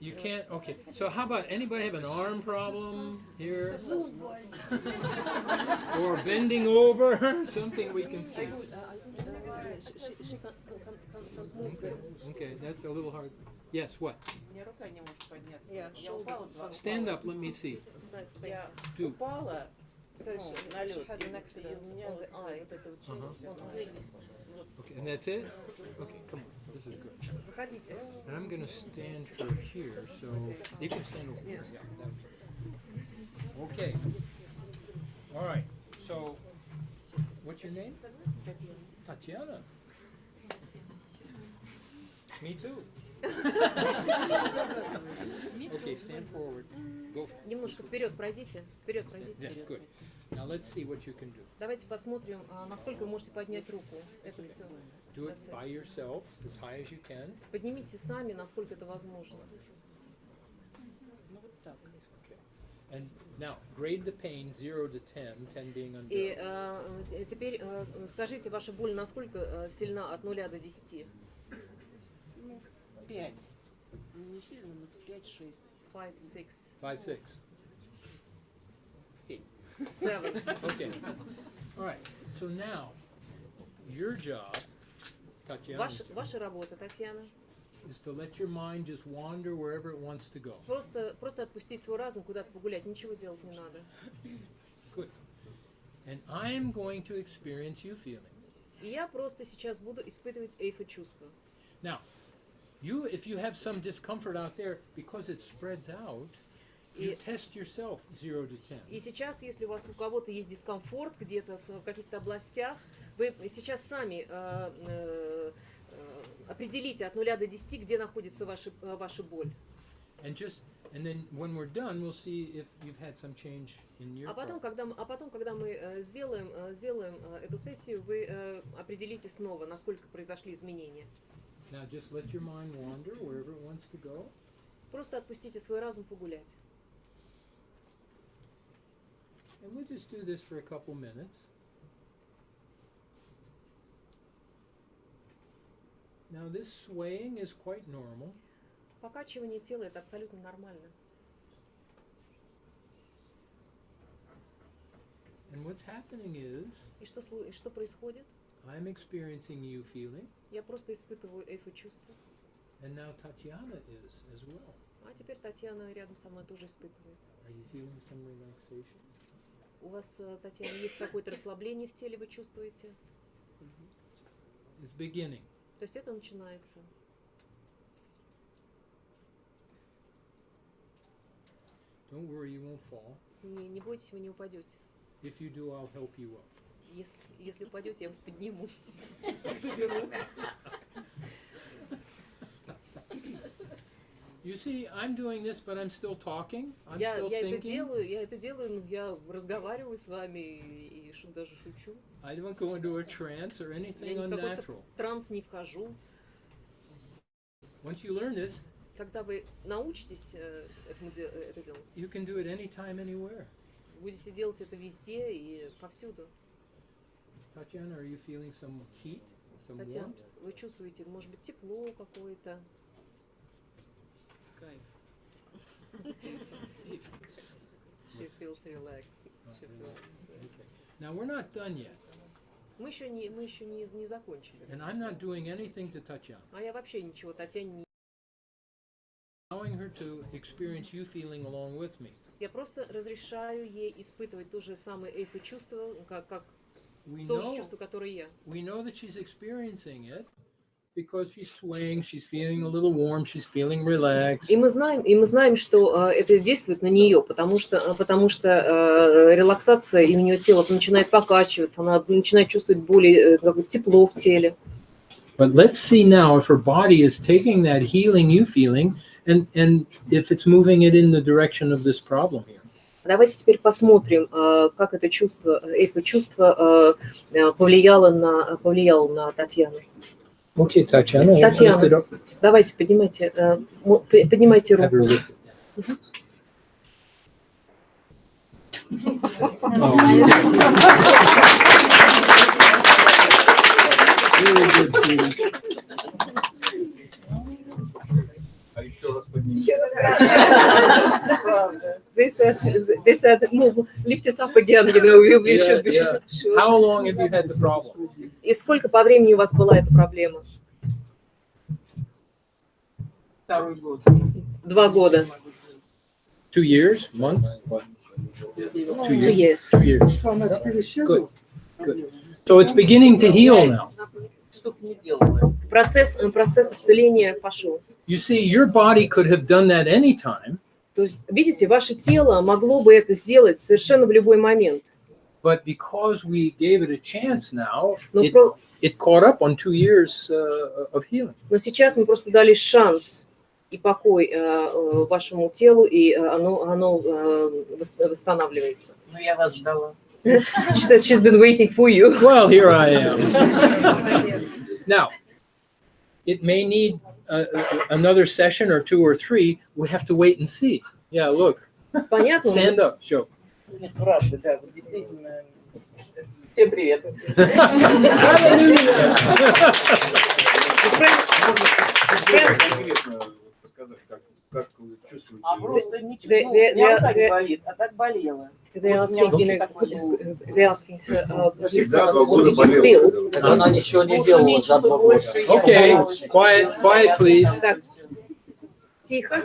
You can't, okay. So how about, anybody have an arm problem here? Or bending over, something we can see. Okay, that's a little hard. Yes, what? У меня рука не может подняться. Yeah, Я упала 2 Stand up, let me see. Я Do. упала на лед. Had an accident on the eye. Okay, and that's it? Okay, come on, this is good. Заходите. And I'm going to stand her here, so you can stand over here. Okay. All right. So What's your name? Tatiana. Me too. Okay, stand forward. Go. Немножко вперед пройдите. Вперед пройдите. Yeah, good. Now let's see what you can do. Давайте посмотрим, насколько вы можете поднять руку. Это все. Do it by yourself as high as you can. Поднимите сами, насколько это возможно. And now grade the pain 0 to 10, 10 being И unbearable. теперь скажите, ваша боль насколько сильна от 0 до 10? 5. Не сильно, но 5-6. 5, 6, 5, 6. 7. 7. Okay. All right. So now, your job, Tatiana, Ваша работа, Татьяна, is to let your mind just wander wherever it wants to go. просто отпустить свой разум, куда-то погулять, ничего делать не надо. Good. And I'm going to experience you feeling. И я просто сейчас буду испытывать эйфо-чувство. Now, if you have some discomfort out there, because it spreads out, you test yourself 0 to 10. И сейчас, если у кого-то есть дискомфорт где-то в каких-то областях, вы сейчас сами определите от 0 до 10, где находится ваша боль. And then when we're done, we'll see if you've had some change in your А потом, problem. когда мы сделаем эту сессию, вы определите снова, насколько произошли изменения. Now just let your mind wander wherever it wants to go. Просто отпустите свой разум погулять. And we'll just do this for a couple minutes. Now this swaying is quite normal. Покачивание тела – это абсолютно нормально. And what's happening is, И что происходит? I'm experiencing you feeling, Я просто испытываю эйфо-чувство. and now Tatiana is as well. А теперь Татьяна рядом со мной тоже испытывает. Are you feeling some relaxation? У вас, Татьяна, есть какое-то расслабление в теле, вы чувствуете? It's beginning. То есть это начинается. Don't worry, you won't fall. Не бойтесь, вы не упадете. If you do, I'll help you up. Если упадете, я вас подниму. Соберу. You see, I'm doing this, but I'm still talking. I'm Я still это thinking. делаю, но я разговариваю с вами и даже шучу. I don't go into a trance or Я anything ни в какой-то unnatural. транс не вхожу. Once you learn this, Когда вы научитесь это делать, you can do it anytime, anywhere. будете делать это везде и повсюду. Tatiana, are you feeling some heat, some Татьяна, warmth? вы чувствуете, может быть, тепло какое-то. She feels relaxed. She feels... Okay. Now we're not done yet, Мы еще не закончили. and I'm not doing anything to Tatiana. А я вообще ничего Татьяне не... Allowing her to experience you feeling along with me. Я просто разрешаю ей испытывать то же самое эйфо-чувство, как We то же know, чувство, которое я. we know that she's experiencing it because she's swaying, she's feeling a little warm, she's feeling relaxed. И мы знаем, что это действует на нее, потому что релаксация, и у нее тело начинает покачиваться, она начинает чувствовать более тепло в теле. But let's see now if her body is taking that healing you feeling and if it's moving it in the direction of this problem here. Давайте теперь посмотрим, как это чувство, эйфо-чувство повлияло на Татьяну. Okay, Tatiana, Татьяна, lift it up. давайте поднимайте Have her руку. lift it. Really good, Judy. А еще раз поднимите. They said, no, lift it up again, we should be Yeah. sure. How long have you had the problem? И сколько по времени у вас была эта проблема? 2 год. 2 года. 2 years? Months? What? 2 years. 2 years. 2 years. Good. Good. So it's beginning to heal now. Что бы ни делала. Процесс исцеления пошел. You see, your body could have done that anytime, То есть, видите, ваше тело могло бы это сделать совершенно в любой момент. but because we gave it a chance now, Но, it caught up on 2 years of healing. но сейчас мы просто дали шанс и покой вашему телу, и оно восстанавливается. Ну, я вас ждала. She said she's been waiting for you. Well, here I am. Now, it may need another session or 2 or 3. We have to wait and see. Yeah, look. Понятно? Stand up, show. Нет, правда, да, вот действительно. Всем привет. Интересно сказать, как вы чувствуете? А просто ничего, ну, не вот так болит, а так болело. They're asking her, please tell us Всегда what did you болело. feel? Она ничего не делала за 2 года. Okay, quiet, please. Так, тихо.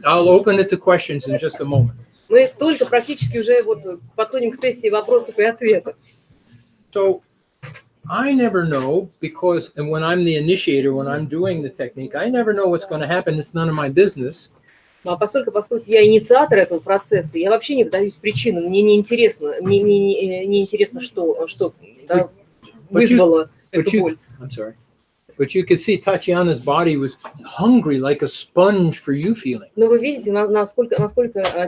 I'll open it to questions in just a moment. Мы только практически уже вот подходим к сессии вопросов и ответов. So, I never know because, and when I'm the initiator, when I'm doing the technique, I never know what's going to happen. It's none of my business. А поскольку я инициатор этого процесса, я вообще не вдаюсь в причину. Мне не интересно, что да, вызвало эту боль. I'm sorry. But you could see Tatiana's body was hungry like a sponge for you feeling. Но вы видите, насколько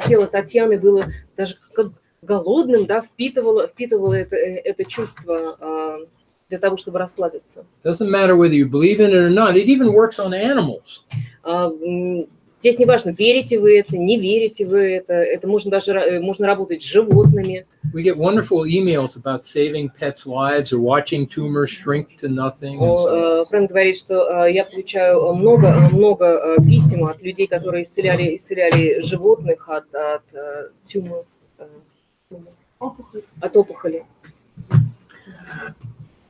тело Татьяны было даже как голодным, да, впитывало это чувство для того, чтобы расслабиться. Doesn't matter whether you believe in it or not. It even works on animals. Здесь не важно, верите вы это, не верите вы это. Это можно работать с животными. We get wonderful emails about saving pets' lives or watching tumors shrink to nothing. Фрэнк говорит, что я получаю много писем от людей, которые исцеляли животных от опухоли.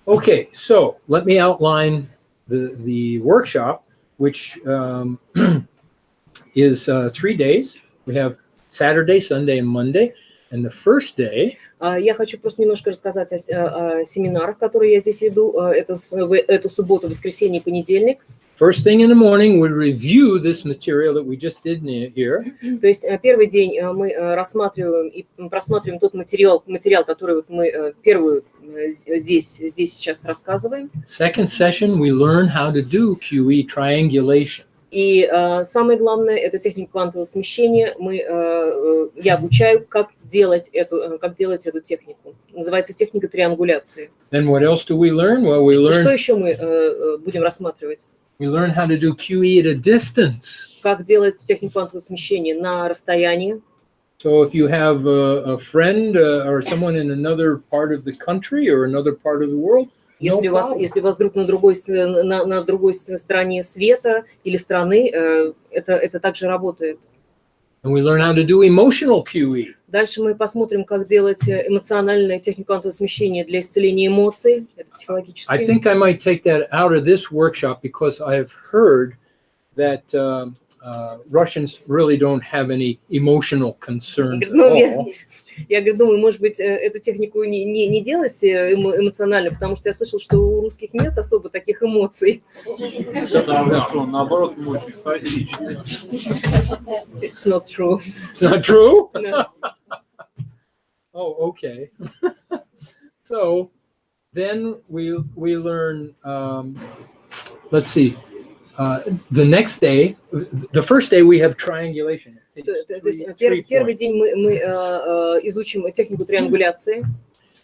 Okay, so let me outline the workshop, which is 3 days. We have Saturday, Sunday, and Monday. And the first day. Я хочу просто немножко рассказать о семинарах, которые я здесь веду. Это суббота, воскресенье, понедельник. First thing in the morning, we review this material that we just did here. То есть первый день мы рассматриваем и просматриваем тот материал, который вот мы первую здесь сейчас рассказываем. Second session, we learn how to do QE triangulation. И самое главное, это техника квантового смещения. Я обучаю, как делать эту технику. Называется техника триангуляции. Then what else do we learn? Well, we learn. Что еще мы будем рассматривать? We learn how to do QE at a distance. Как делать технику квантового смещения на расстоянии. So if you have a friend or someone in another part of the country or another part of the world, если у вас друг на другой стороне света или страны, это также работает. And we learn how to do emotional QE. Дальше мы посмотрим, как делать эмоциональную технику квантового смещения для исцеления эмоций. Это психологически. I think I might take that out of this workshop because I have heard that Russians really don't have any emotional concerns at all. Я думаю, может быть, эту технику не делать эмоционально, потому что я слышал, что у русских нет особо таких эмоций. Наоборот, мой психологичный. It's not true. It's not true? No. Oh, okay. So then we learn, let's see, the next day, the first day we have triangulation. То есть первый день мы изучим технику триангуляции.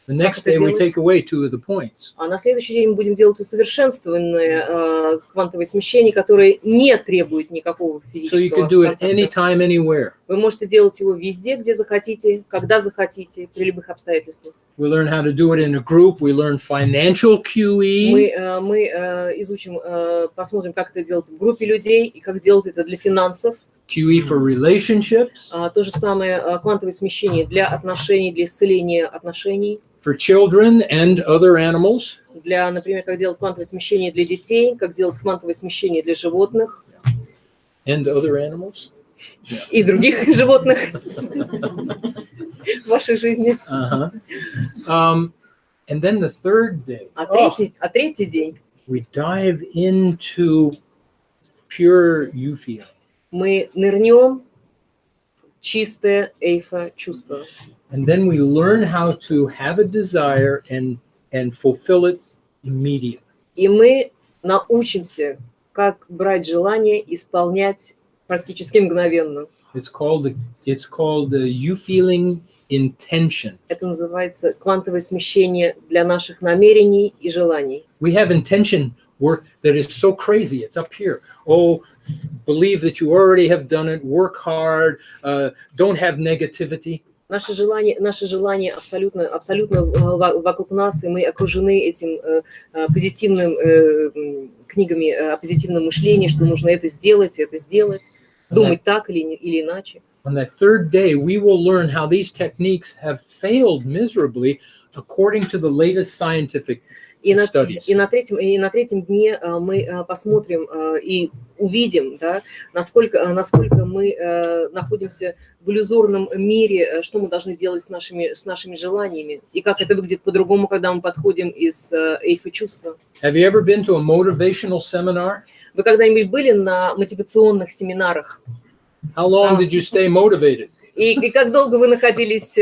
The next day we take away 2 of the points. А на следующий день мы будем делать усовершенствованное квантовое смещение, которое не требует никакого физического. So you can do it anytime, anywhere. Вы можете делать его везде, где захотите, когда захотите, при любых обстоятельствах. We learn how to do it in a group. We learn financial QE. Мы изучим, посмотрим, как это делать в группе людей и как делать это для финансов. QE for relationships. То же самое квантовое смещение для отношений, для исцеления отношений. For children and other animals. Для, например, как делать квантовое смещение для детей, как делать квантовое смещение для животных. And other animals. И других животных в вашей жизни. And then the third day. Третий день. We dive into pure you feeling. Мы нырнем чистое эйфа-чувство. And then we learn how to have a desire and fulfill it immediately. И мы научимся, как брать желание, исполнять практически мгновенно. It's called the you-feeling intention. Это называется квантовое смещение для наших намерений и желаний. We have intention work that is so crazy. It's up here. Oh, believe that you already have done it. Work hard. Don't have negativity. Наши желания абсолютно вокруг нас, и мы окружены этим позитивным книгами о позитивном мышлении, что нужно это сделать, думать так или иначе. On that third day, we will learn how these techniques have failed miserably according to the latest scientific studies. И на третьем дне мы посмотрим и увидим, да, насколько мы находимся в иллюзорном мире, что мы должны делать с нашими желаниями, и как это выглядит по-другому, когда мы подходим из эйфа-чувства. Have you ever been to a motivational seminar? Вы когда-нибудь были на мотивационных семинарах? How long did you stay motivated? И как долго вы находились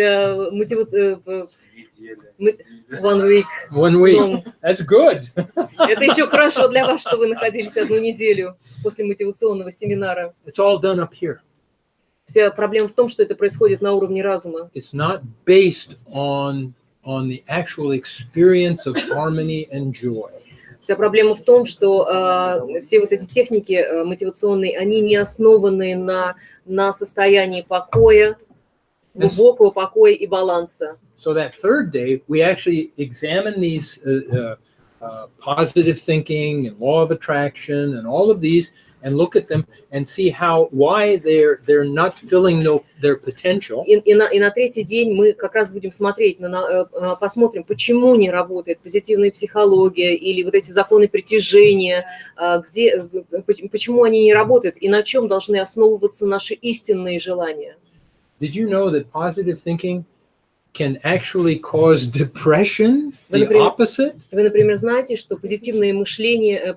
One week. 1 week. That's good. Это еще хорошо для вас, что вы находились 1 неделю после мотивационного семинара. It's all done up here. Вся проблема в том, что это происходит на уровне разума. It's not based on the actual experience of harmony and joy. Вся проблема в том, что все вот эти техники мотивационные, они не основаны на состоянии покоя, глубокого покоя и баланса. So that third day, we actually examine these positive thinking and law of attraction and all of these, and look at them and see why they're not filling their potential. И на третий день мы как раз будем посмотрим, почему не работает позитивная психология или вот эти законы притяжения, почему они не работают и на чем должны основываться наши истинные желания. Did you know that positive thinking can actually cause depression, the opposite? Вы, например, знаете, что позитивное мышление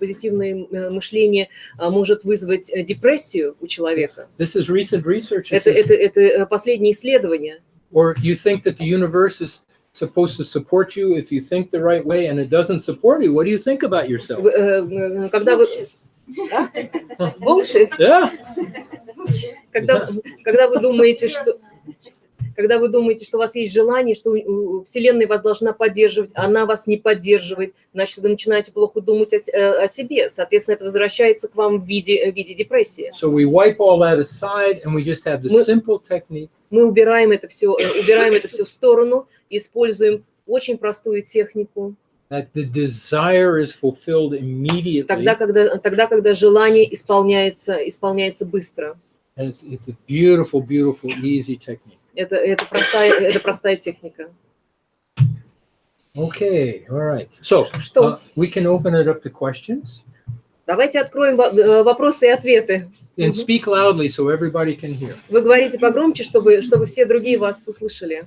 может вызвать депрессию у человека. This is recent research. Это последние исследования. Or you think that the universe is supposed to support you if you think the right way, and it doesn't support you. What do you think about yourself? Когда вы... Bullshit? Yeah. Когда вы думаете, что у вас есть желание, что Вселенная вас должна поддерживать, она вас не поддерживает, значит, вы начинаете плохо думать о себе. Соответственно, это возвращается к вам в виде депрессии. So we wipe all that aside, and we just have the simple technique. Мы убираем это все в сторону, используем очень простую технику. That the desire is fulfilled immediately. Тогда, когда желание исполняется быстро. And it's a beautiful, beautiful, easy technique. Это простая техника. Okay, all right. So we can open it up to questions. Давайте откроем вопросы и ответы. And speak loudly so everybody can hear. Вы говорите погромче, чтобы все другие вас услышали.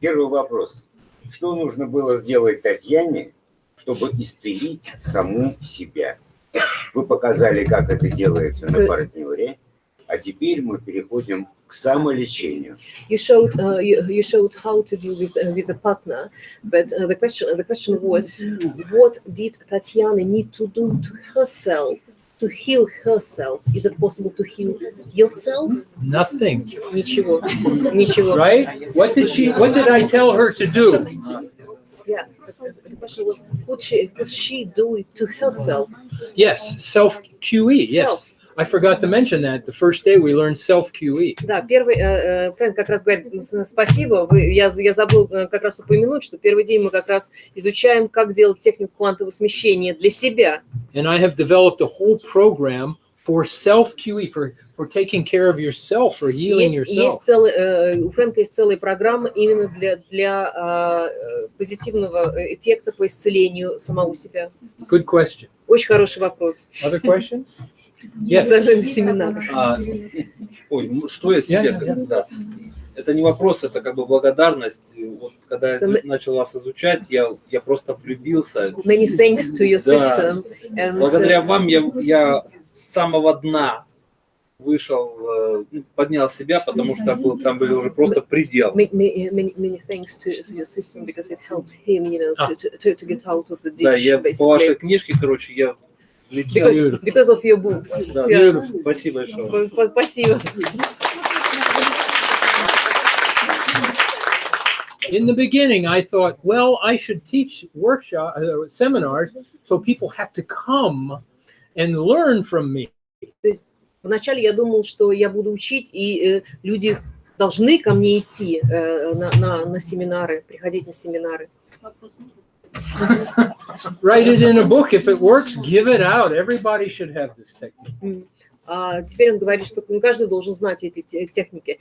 Первый вопрос. Что нужно было сделать Татьяне, чтобы исцелить саму себя? Вы показали, как это делается на партнере, а теперь мы переходим к самолечению. You showed how to deal with the partner, but the question was, what did Tatiana need to do to herself, to heal herself? Is it possible to heal yourself? Nothing. Ничего. Right? What did I tell her to do? Yeah. The question was, could she do it to herself? Yes, self-QE. Yes. I forgot to mention that the first day we learned self-QE. Да, Фрэнк как раз говорит, спасибо, я забыл как раз упомянуть, что первый день мы как раз изучаем, как делать технику квантового смещения для себя. And I have developed a whole program for self-QE, for taking care of yourself, for healing yourself. У Фрэнка есть целая программа именно для позитивного эффекта по исцелению самого себя. Good question. Очень хороший вопрос. Other questions? Yes. Семинар. Что я себе? Да. Это не вопрос, это как бы благодарность. Вот когда я начал вас изучать, я просто влюбился. Many thanks to your system. Благодаря вам я с самого дна вышел, поднял себя, потому что там были уже просто пределы. Many thanks to your system because it helped him, you know, to get out of the ditch. Да, я по вашей книжке, короче, я взлетел. Because of your books. Да, Yeah. спасибо большое. Спасибо. In the beginning, I thought, well, I should teach seminars, so people have to come and learn from me. То есть вначале я думал, что я буду учить, и люди должны ко мне идти на семинары, приходить на семинары. Write it in a book. If it works, give it out. Everybody should have this technique. Теперь он говорит, что каждый должен знать эти техники.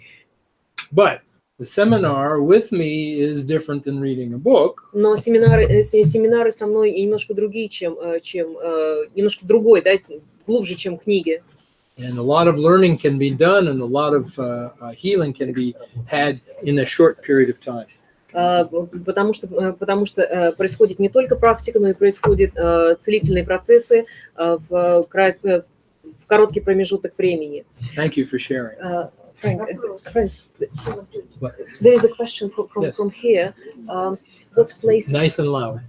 But the seminar with me is different than reading a book. Но семинары со мной немножко другие, чем немножко другой, да, глубже, чем книги. And a lot of learning can be done, and a lot of healing can be had in a short period of time. Потому что происходит не только практика, но и происходят целительные процессы в короткий промежуток времени. Thank you for sharing. Frank, there is a question from here. What place? Nice and loud.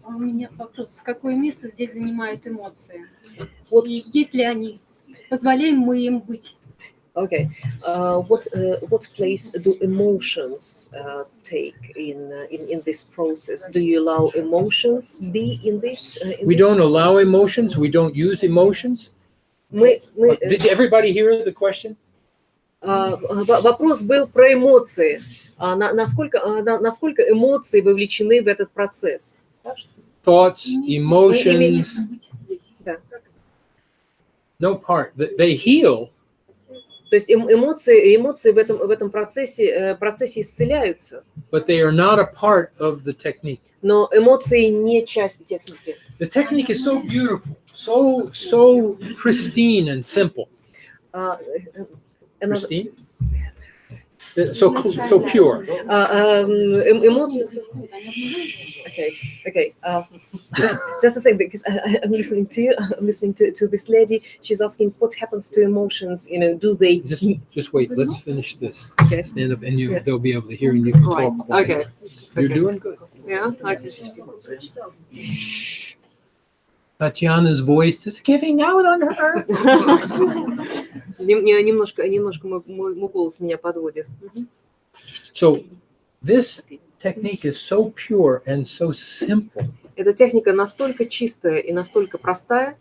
У меня вопрос. Какое место здесь занимают эмоции? И есть ли они? Позволяем мы им быть? Okay. What place do emotions take in this process? Do you allow emotions be in this? We don't allow emotions. We don't use emotions. Did everybody hear the question? Вопрос был про эмоции. Насколько эмоции вовлечены в этот процесс? Thoughts, emotions. No part. They heal. То есть эмоции в этом процессе исцеляются. But they are not a part of the technique. Но эмоции не часть техники. The technique is so beautiful, so pristine and simple. Pristine? So pure. Эмоции. Okay. Just a second, because I'm listening to you. I'm listening to this lady. She's asking what happens to emotions. You know, do they? Just wait. Let's finish this. Okay. Stand up, and they'll be able to hear, and you can Right. talk. Okay. You're doing good. Yeah. Tatiana's voice is giving out on her. Немножко мой голос меня подводит. So this technique is so pure and so simple. Эта техника настолько чистая и настолько простая,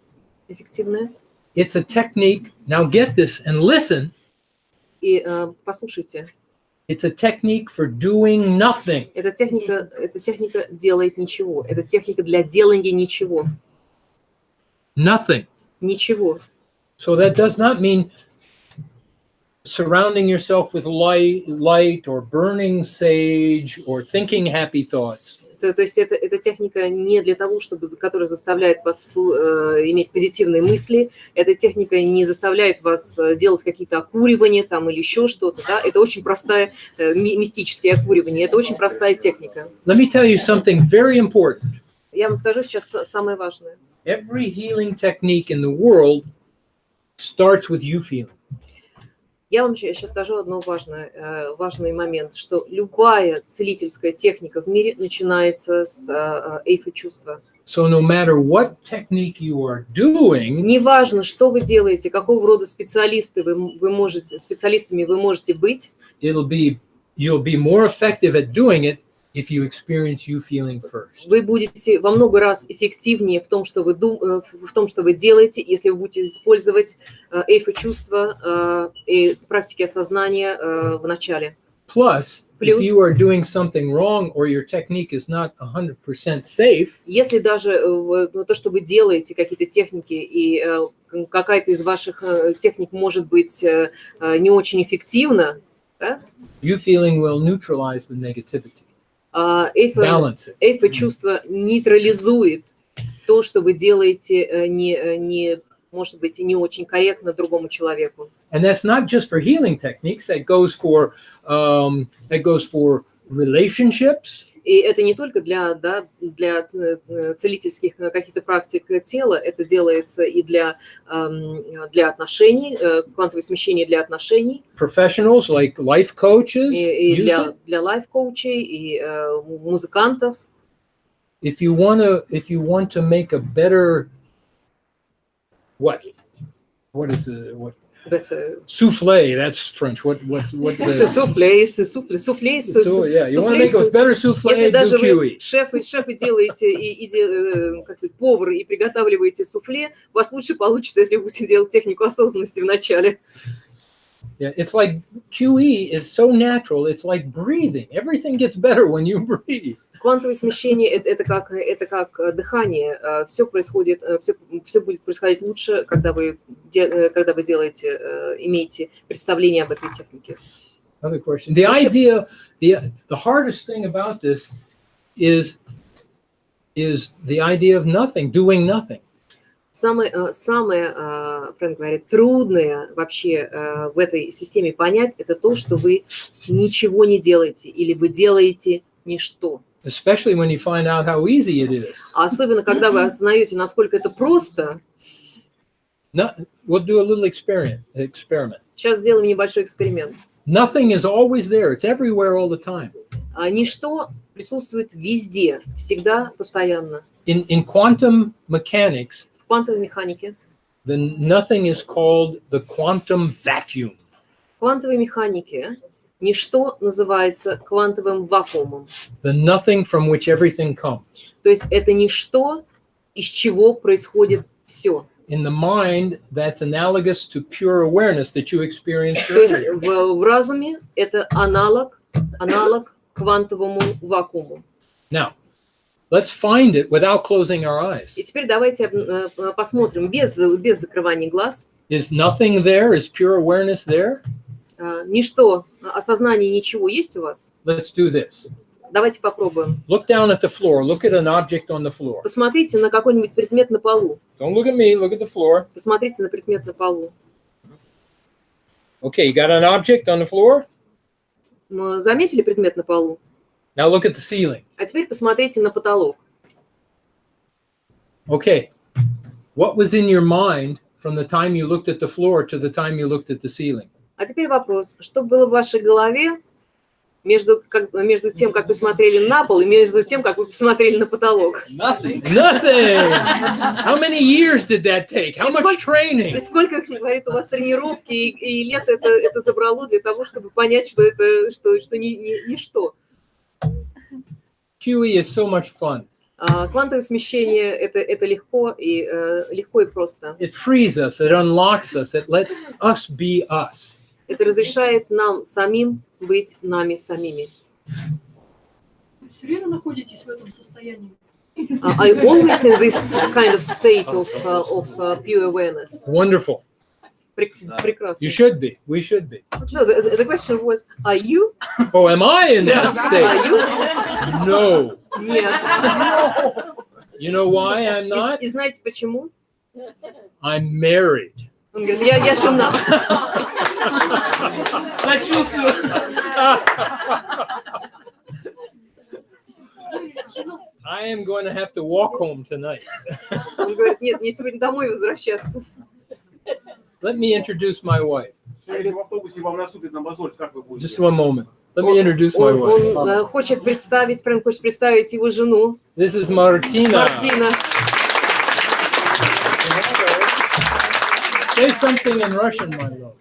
эффективная. It's a technique. Now get this and listen. И послушайте. It's a technique for doing nothing. Эта техника делает ничего. Это техника для делания ничего. Nothing. Ничего. So that does not mean surrounding yourself with light or burning sage or thinking happy thoughts. То есть эта техника не для того, которая заставляет вас иметь позитивные мысли. Эта техника не заставляет вас делать какие-то окуривания там или еще что-то. Да? Это очень простая мистическое окуривание. Это очень простая техника. Let me tell you something very important. Я вам скажу сейчас самое важное. Every healing technique in the world starts with you feeling. Я вам сейчас скажу одно важный момент, что любая целительская техника в мире начинается с эйфо-чувства. So no matter what technique you are doing, неважно, что вы делаете, какого рода специалистами вы можете быть, you'll be more effective at doing it if you experience you feeling first. Вы будете во много раз эффективнее в том, что вы делаете, если вы будете использовать эйфо-чувства и практики осознания в начале. Plus, if you are doing something wrong or your technique is not 100% safe, если даже то, что вы делаете, какие-то техники, и какая-то из ваших техник может быть не очень эффективна, да? You feeling will neutralize the negativity. Эйфо-чувство нейтрализует то, что вы делаете, может быть, не очень корректно другому человеку. And that's not just for healing techniques. That goes for relationships. И это не только для целительских каких-то практик тела, это делается и для отношений, квантовое смещение для отношений. Professionals like life coaches, И для лайф-коучей, и музыкантов. if you want to make a better what is it? What souffle? That's French. What Суфле. Yeah, you want to make a better souffle? Если даже Do вы QE. шеф и делаете, как сказать, повар и приготавливаете суфле, у вас лучше получится, если вы будете делать технику осознанности в начале. Yeah, it's like QE is so natural. It's like breathing. Everything gets better when you breathe. Квантовое смещение это как дыхание. Все происходит, все будет происходить лучше, когда вы делаете, имеете представление об этой технике. Another question. The idea, the hardest thing about this is the idea of nothing, doing nothing. Самое, Фрэнк говорит, трудное вообще в этой системе понять, это то, что вы ничего не делаете или вы делаете ничто. Especially when you find out how easy it is. Особенно, когда вы осознаете, насколько это просто. We'll do a little experiment. Сейчас сделаем небольшой эксперимент. Nothing is always there. It's everywhere all the time. Ничто присутствует везде, всегда, постоянно. In quantum mechanics, В квантовой механике. the nothing is called the quantum vacuum. В квантовой механике ничто называется квантовым вакуумом. The nothing from which everything comes. То есть это ничто, из чего происходит все. In the mind, that's analogous to pure awareness that you experienced То есть earlier. в разуме это аналог квантовому вакууму. Now, let's find it without closing our eyes. И теперь давайте посмотрим без закрывания глаз. Is nothing there? Is pure awareness there? Ничто, осознание ничего есть у вас? Let's do this. Давайте попробуем. Look down at the floor. Look at an object on the floor. Посмотрите на какой-нибудь предмет на полу. Don't look at me. Look at the floor. Посмотрите на предмет на полу. Okay, you got an object on the floor? Заметили предмет на полу? Now look at the ceiling. А теперь посмотрите на потолок. Okay. What was in your mind from the time you looked at the floor to the time you looked at the ceiling? А теперь вопрос. Что было в вашей голове между тем, как вы смотрели на пол, и между тем, как вы посмотрели на потолок? Nothing. How many years did that take? How much training? И сколько, говорит, у вас тренировки и лет это забрало для того, чтобы понять, что это ничто. QE is so much fun. Квантовое смещение это легко и просто. It frees us, it unlocks us, it lets us be us. Это разрешает нам самим быть нами самими. Вы все время находитесь в этом состоянии? I'm always in this kind of state of pure awareness. Wonderful. Прекрасно. You should be. We should be. No, the question was, are you? Oh, am I in that state? Are you? No. Нет. You know why I'm not? И знаете почему? I'm married. Он говорит, я женат. I am going to have to walk home tonight. Он говорит, нет, мне сегодня домой возвращаться. Let me introduce my wife. Just one moment. Let me introduce my wife. Он хочет представить, Фрэнк хочет представить его жену. This is Martina. Мартина. Say something in Russian, my love.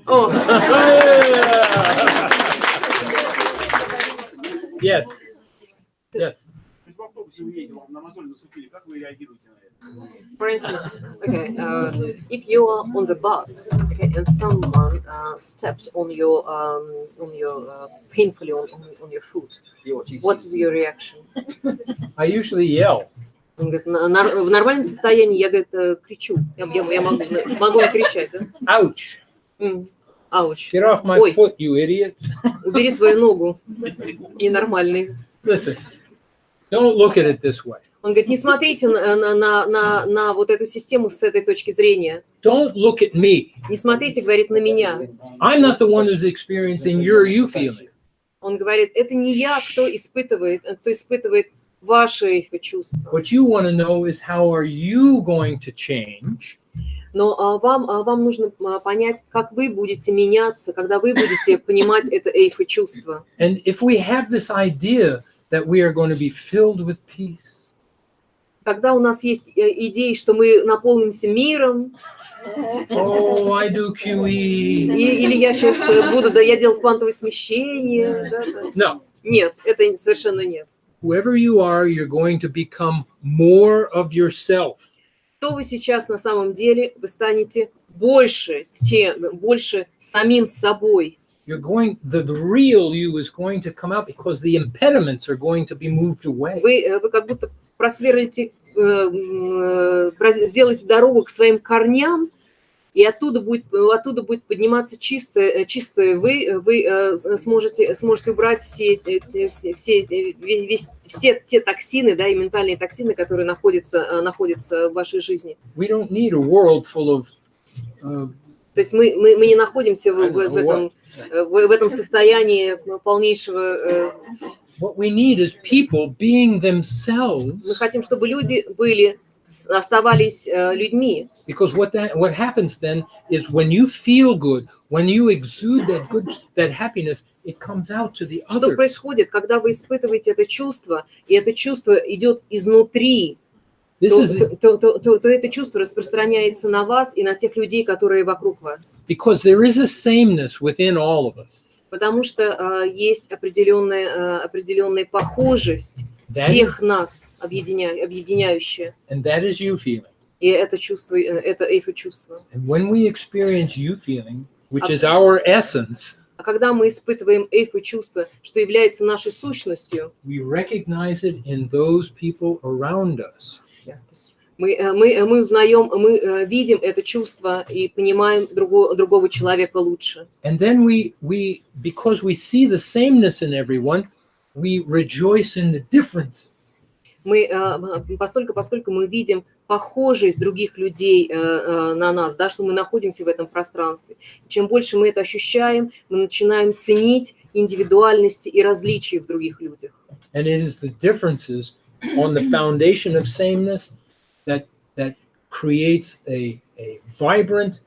Oh. Yes. Yes. For instance, okay, if you are on the bus, okay, and someone stepped on your painfully on your foot, what is your reaction? I usually yell. Он говорит, в нормальном состоянии я, говорит, кричу. Я могу не кричать, да? Ouch. Ouch. Get off my foot, you idiot. Убери свою ногу, ненормальный. Listen, don't look at it this way. Он говорит, не смотрите на вот эту систему с этой точки зрения. Don't look at me. Не смотрите, говорит, на меня. I'm not the one who's experiencing your you feeling. Он говорит, это не я, кто испытывает ваши чувства. What you want to know is how are you going to change? Но вам нужно понять, как вы будете меняться, когда вы будете понимать это эйфо-чувство. And if we have this idea that we are going to be filled with peace, Когда у нас есть идеи, что мы наполнимся миром, oh, I do QE. или я сейчас буду, я делал квантовое смещение. No. Нет, это совершенно нет. Whoever you are, you're going to become more of yourself. Кто вы сейчас на самом деле, вы станете больше самим собой. The real you is going to come out because the impediments are going to be moved away. Вы как будто просверлите, сделаете дорогу к своим корням, и оттуда будет подниматься чистое вы сможете убрать все те токсины, да, и ментальные токсины, которые находятся в вашей жизни. We don't need a world full of То есть мы не находимся в этом состоянии полнейшего. What we need is people being themselves. Мы хотим, чтобы люди оставались людьми. Because what happens then is when you feel good, when you exude that happiness, it comes out to the Что others. происходит, когда вы испытываете это чувство, и это чувство идет изнутри, то это чувство распространяется на вас и на тех людей, которые вокруг вас. Because there is a sameness within all of us. Потому что есть определенная похожесть всех нас, объединяющая. And that is you feeling. И это чувство, это эйфо-чувство. And when we experience you feeling, which is our essence, А когда мы испытываем эйфо-чувство, что является нашей сущностью, we recognize it in those people around us. мы узнаем, мы видим это чувство и понимаем другого человека лучше. And then because we see the sameness in everyone, we rejoice in the differences. Поскольку мы видим похожесть других людей на нас, да, что мы находимся в этом пространстве. Чем больше мы это ощущаем, мы начинаем ценить индивидуальности и различия в других людях. And it is the differences on the foundation of sameness that creates a vibrant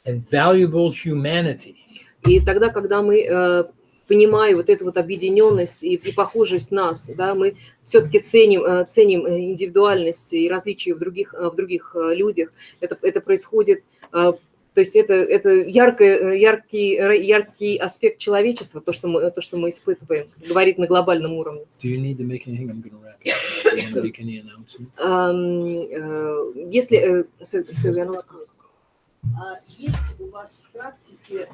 and valuable humanity. И тогда, когда мы понимая вот эту вот объединенность и похожесть нас, да, мы все-таки ценим индивидуальность и различия в других людях. Это происходит, то есть это яркий аспект человечества, то, что мы испытываем, говорит на глобальном уровне. Если есть у вас практики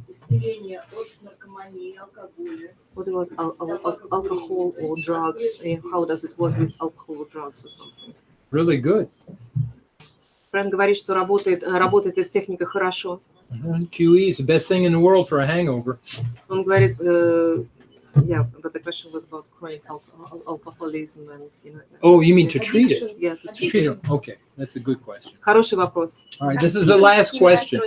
исцеления от наркомании, алкоголя? What about alcohol or drugs? How does it work with alcohol or drugs or something? Really good. Фрэнк говорит, что работает эта техника хорошо. QE is the best thing in the world for a hangover. Он говорит, yeah, but the question was about chronic alcoholism and, you know. Oh, you mean to treat it? Yeah, To treat it. Okay, that's a good question. Хороший вопрос. All right, this is the last question.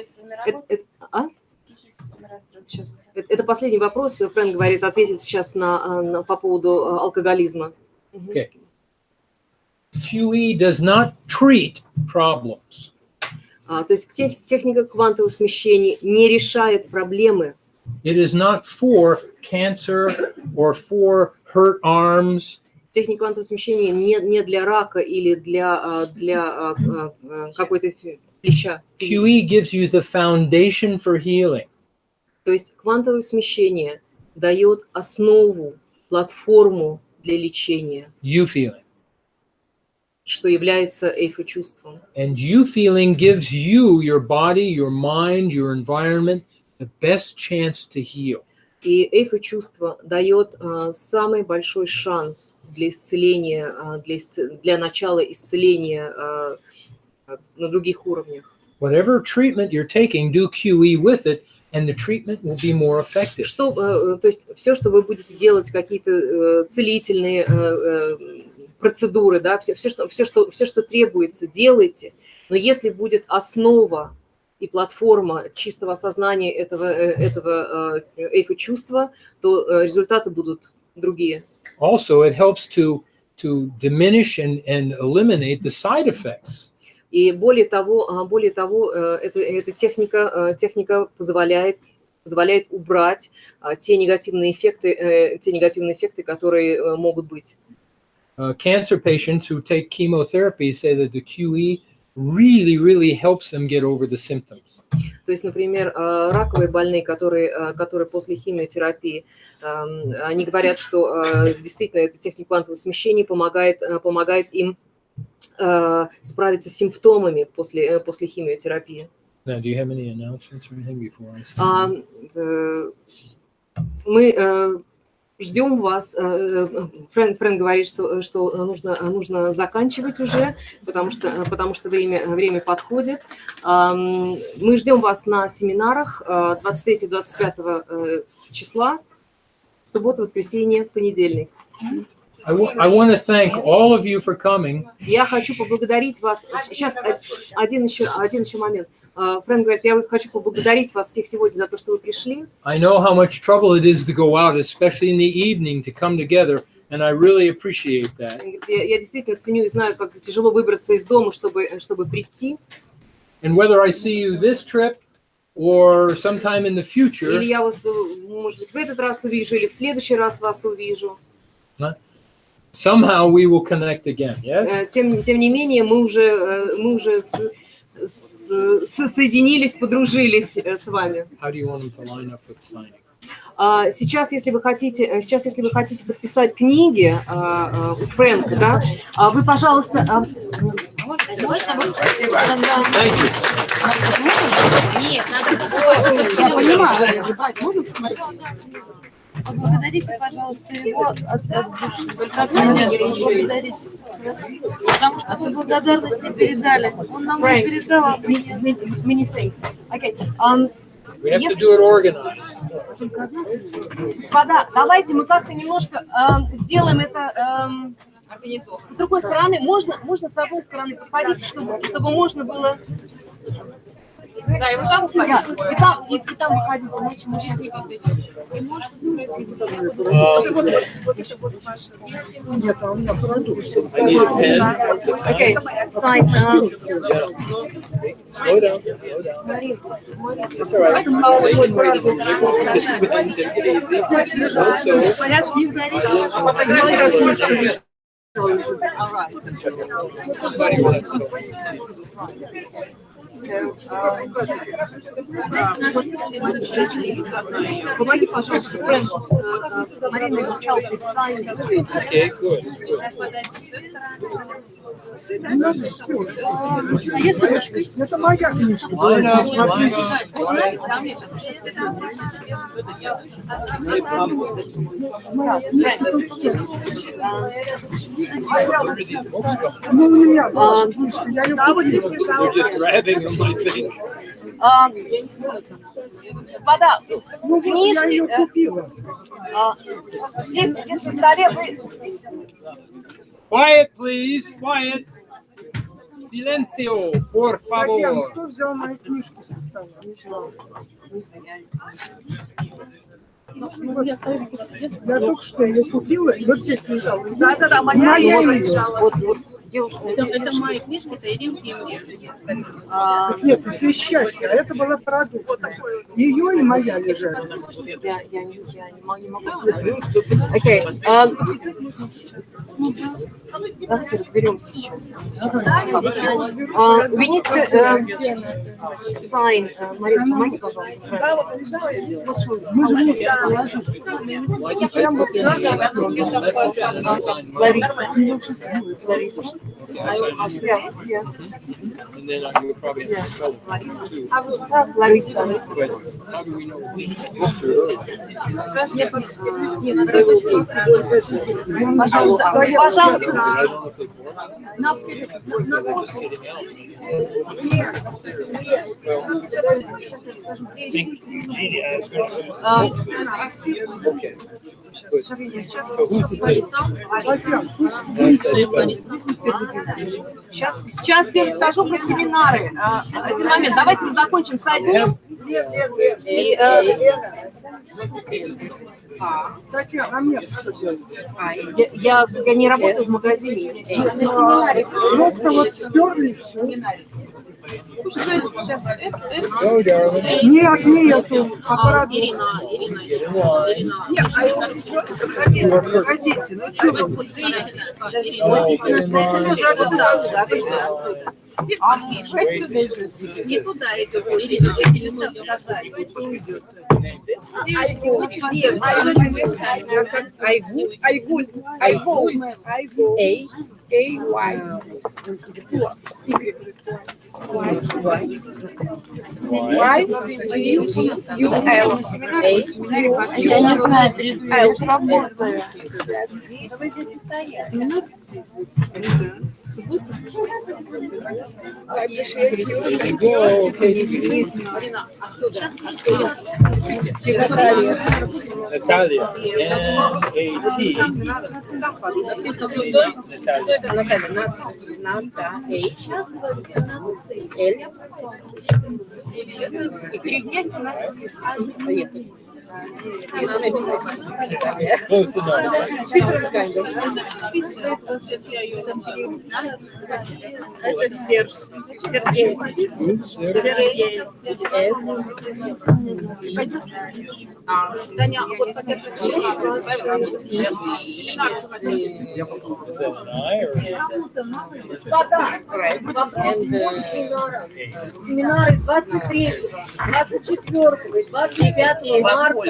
Это последний вопрос. Фрэнк говорит, ответить сейчас по поводу алкоголизма. Okay. QE does not treat problems. То есть техника квантового смещения не решает проблемы. It is not for cancer or for hurt arms. Техника квантового смещения не для рака или для какой-то клеща. QE gives you the foundation for healing. То есть квантовое смещение дает основу, платформу для лечения. You feeling. Что является эйфо-чувством. And you feeling gives you, your body, your mind, your environment, the best chance to heal. И эйфо-чувство дает самый большой шанс для исцеления, для начала исцеления на других уровнях. Whatever treatment you're taking, do QE with it, and the treatment will be more effective. То есть все, что вы будете делать, какие-то целительные процедуры, да, все, что требуется, делайте. Но если будет основа и платформа чистого осознания этого эйфо-чувства, то результаты будут другие. Also, it helps to diminish and eliminate the side effects. И более того, эта техника позволяет убрать те негативные эффекты, которые могут быть. Cancer patients who take chemotherapy say that the QE really helps them get over the symptoms. То есть, например, раковые больные, которые после химиотерапии, они говорят, что действительно эта техника квантового смещения помогает им справиться с симптомами после химиотерапии. Now, do you have any announcements or anything before I say? Мы ждем вас. Фрэнк говорит, что нужно заканчивать уже, потому что время подходит. Мы ждем вас на семинарах 23-25 числа, суббота, воскресенье, понедельник. I want to thank all of you for coming. Я хочу поблагодарить вас. Сейчас один еще момент. Фрэнк говорит, я хочу поблагодарить вас всех сегодня за то, что вы пришли. I know how much trouble it is to go out, especially in the evening, to come together, and I really appreciate that. Я действительно ценю и знаю, как тяжело выбраться из дома, чтобы прийти. And whether I see you this trip or sometime in the future, или я вас, может быть, в этот раз увижу, или в следующий раз вас увижу. Somehow we will connect again. Yes? Тем не менее, мы уже соединились, подружились с вами. How do you want them to line up with signing? Сейчас, если вы хотите подписать книги у Фрэнка, да, вы, пожалуйста... Нет, надо... Я понимаю. Можно посмотреть? Поблагодарите, пожалуйста, его от души. Только от меня поблагодарите. Потому что мы благодарность не передали. Он нам не передал. Many things. Okay. We have to do it organized. Господа, давайте мы как-то немножко сделаем это с другой стороны. Можно с одной стороны подходить, чтобы можно было... Да, и вот там выходите. И там выходите. Мы сейчас не подойдем. И можете спросить. Нет, а у меня продукт. Okay, sign. Slow down. It's all right. Помоги, пожалуйста, Фрэнку с Мариной help with signing. Okay, good. А если ручка? Это моя книжка. Ну, у меня была книжка, я ее купила. You're just grabbing them, I think. Господа, Ну, я ее книжки, купила. здесь на столе вы... Quiet, please. Quiet. Silencio, por Татьяна, favor. кто взял мою книжку со стола? Я только что ее купила, и вот здесь лежала. Да, моя ее. Вот, девушка. Это моя книжка, это Иринки. Нет, это счастье, а это была продукция. Ее и моя лежали. Я не могу сказать. Окей. Давайте разберемся сейчас. We need to sign. Мария, помоги, пожалуйста. Мы же вместе положили. Лариса. And then you would probably have to spell it too. Лариса. But how do we know? Пожалуйста, I пожалуйста. don't know if they work. They're just sitting out. Okay. Сейчас я расскажу про семинары. Один момент. Давайте мы закончим с одним. И, Татьяна, а мне что делать? я не работаю в магазине. Просто вот сперли и все. Нет, нету. Аппарат. Ирина. Нет, а это просто погодите, ну что вы? Не туда идет. Айгуль. Я не знаю, работаю. Наталья. Close enough. это Серж. Сергей. Сергей. Таня, вот по Семинары 23, 24, 25 марта.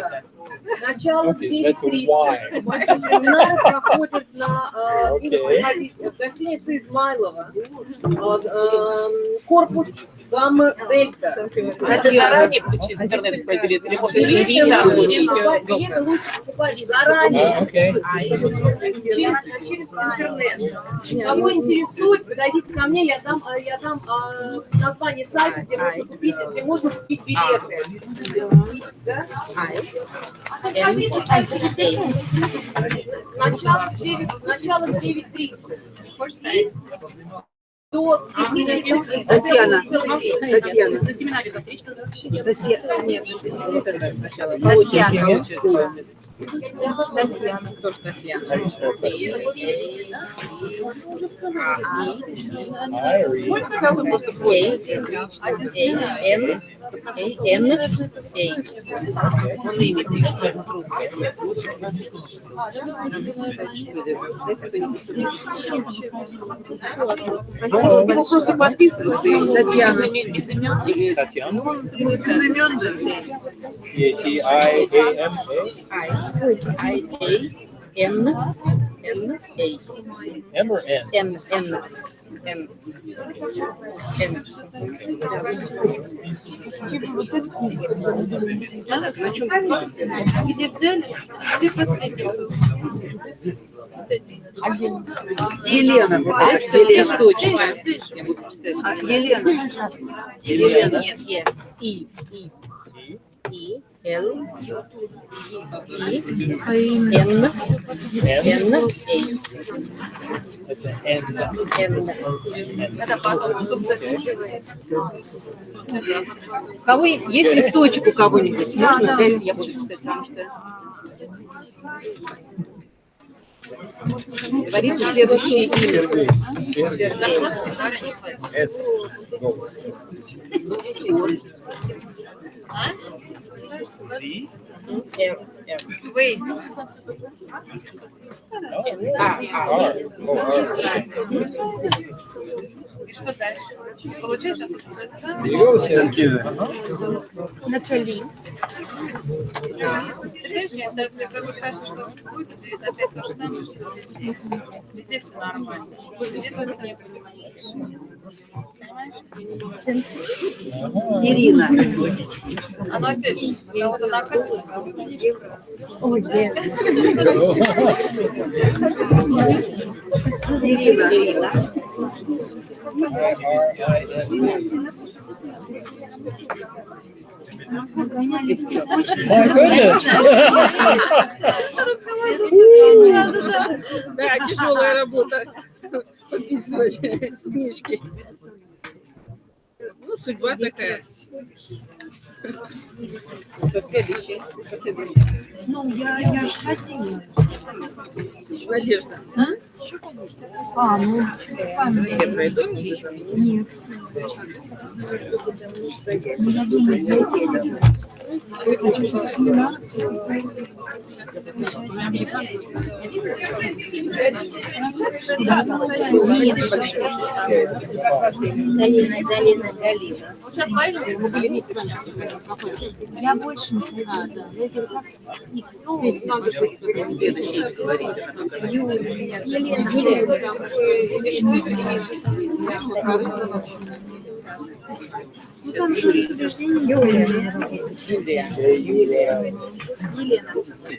Начало в 9:30. Семинары проходят в гостинице Измайлова. Корпус Гамма Дельта. Это заранее через интернет билет или можно Билеты лучше покупать заранее. Через интернет. Кого интересует, подойдите ко мне, я дам название сайта, где можно купить билеты. Да? Начало в 9:30. До 5:30. Татьяна. На семинаре до встречи тогда вообще нет. Нет, сначала. Татьяна. Тоже Татьяна. Его просто подписываются. Татьяна. Без имен. Татьяна. Без имен, да. M or N? N. Где взяли? Где последний? Елена. Елена. Нет, И. Л. И. Н. It's an N. Это потом субзаписывает. Есть листочек у кого-нибудь? Можно? Дайте я буду писать, потому что... Говорите следующее имя. S. Z. R. Вы. R. И что дальше? Получаешь это? Натали. Мне кажется, что будет опять то же самое, что везде все нормально. Ирина. Оно опять же, кого-то накатывает. Ой, Ирина. Гоняли все очень. Да, тяжелая работа. Подписывать книжки. Ну, судьба такая. Что следующее? Ну, я ж хотела. Надежда. Ну, с вами. Я пройду? Нет, все. Ну, я думаю, я хочу семинар. Я больше не надо. Я говорю, ну там же с убеждением. Елена.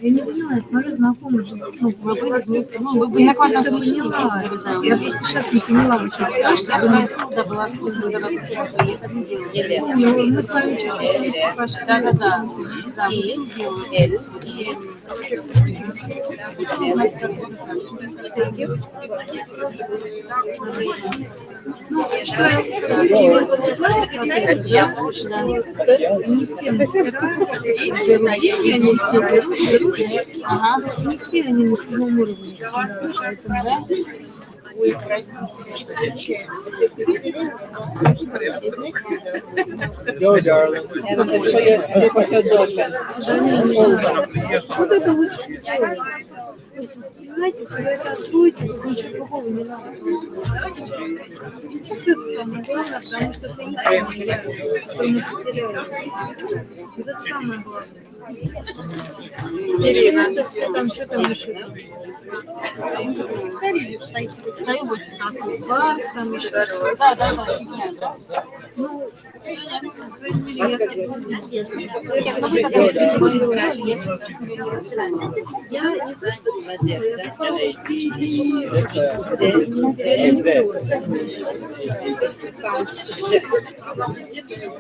Я не поняла, я смотрю, знакомый же. Ну, вы были вместе. Ну, вы были квантовом поняла. Я если сейчас не поняла, вы что. Да, была сказана, я это не делала. Ну, мы с вами чуть-чуть вместе пошли. Да. Да, мы тут делали. Ну, что я не все мастера, они все берут, не все они на седьмом уровне. Поэтому, да? Ой, простите. Вот это лучше всего. Понимаете, если вы это освоите, то ничего другого не надо. Вот это самое главное, потому что это истинная ясность, которую мы потеряли. Вот это самое главное. Все все там, что там еще там. Писали или встаю вот аксессуар, там еще что-то. Да. Ну, по крайней мере, я так вот надежда. Я не то, что надежда, я хотела узнать, что это вообще. Мне интересно.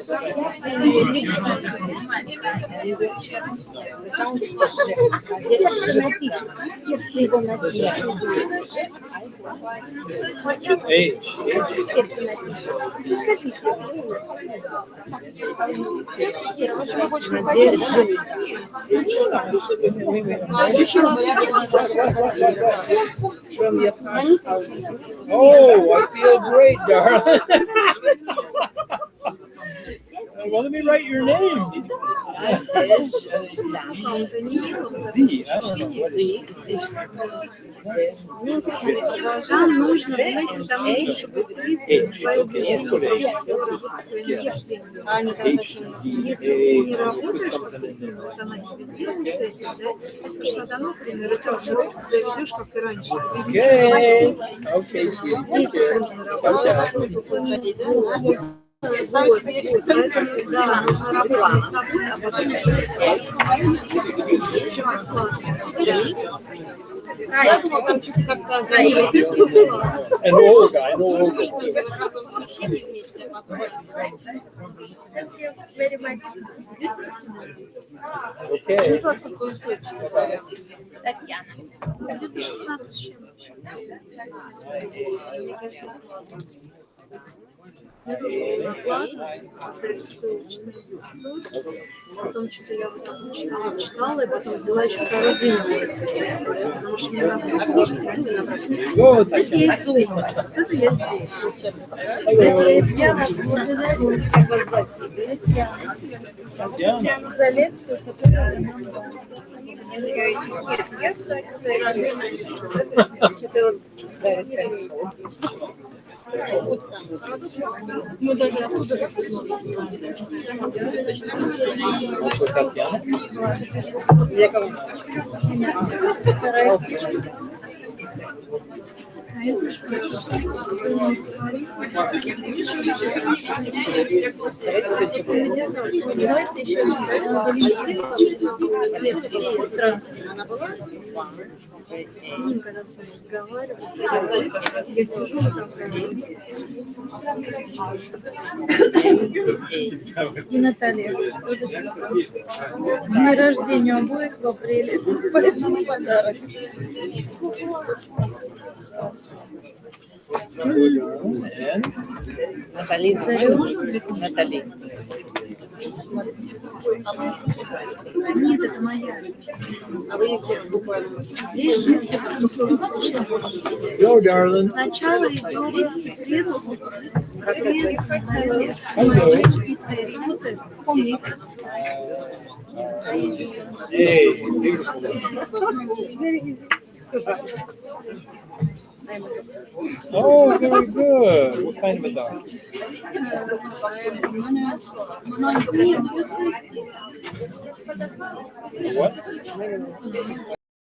Сердце напишет. Сердце его напишет. Сердце напишет. Скажите. Сердце больше надежды. Oh, I feel great, darling. Well, let me write your name. Там нужно, понимаете, там нужно, чтобы слиться свое убеждение, если ты не работаешь как-то с ним, вот она тебе сделала сессию, да, ты пришла домой, например, и ты уже себя ведешь, как и раньше, тебе ничего не здесь нужно работать. Поэтому, да, нужно работать над собой, а потом еще очень бесплатно. Я думала, там что-то как-то... And Olga, I know Olga too. Я не знаю, сколько он стоит, честно говоря. Татьяна. Где-то 16 с чем. Мне тоже было платно, это стоит 14 500, потом что-то я вот так читала, и потом взяла еще второй день на потому что мне настолько книжки, вот это я здесь, вот это я здесь. Это я сделала, благодарю, как вас звать? Татьяна. За лекцию, которую нам дала. Нет, я что-то вот Мы даже оттуда Татьяна. для кого? Давайте еще она была. С ним, когда разговаривали, я сижу вот так. И Наталья. День рождения обоих в апреле. Поэтому подарок. Натали. Натали. Нет, это моя. А вы их буквально? Здесь же Go, darling. сначала идет секрет, работы. Помни. Hey, beautiful. Oh, very good. What kind of a dog? What?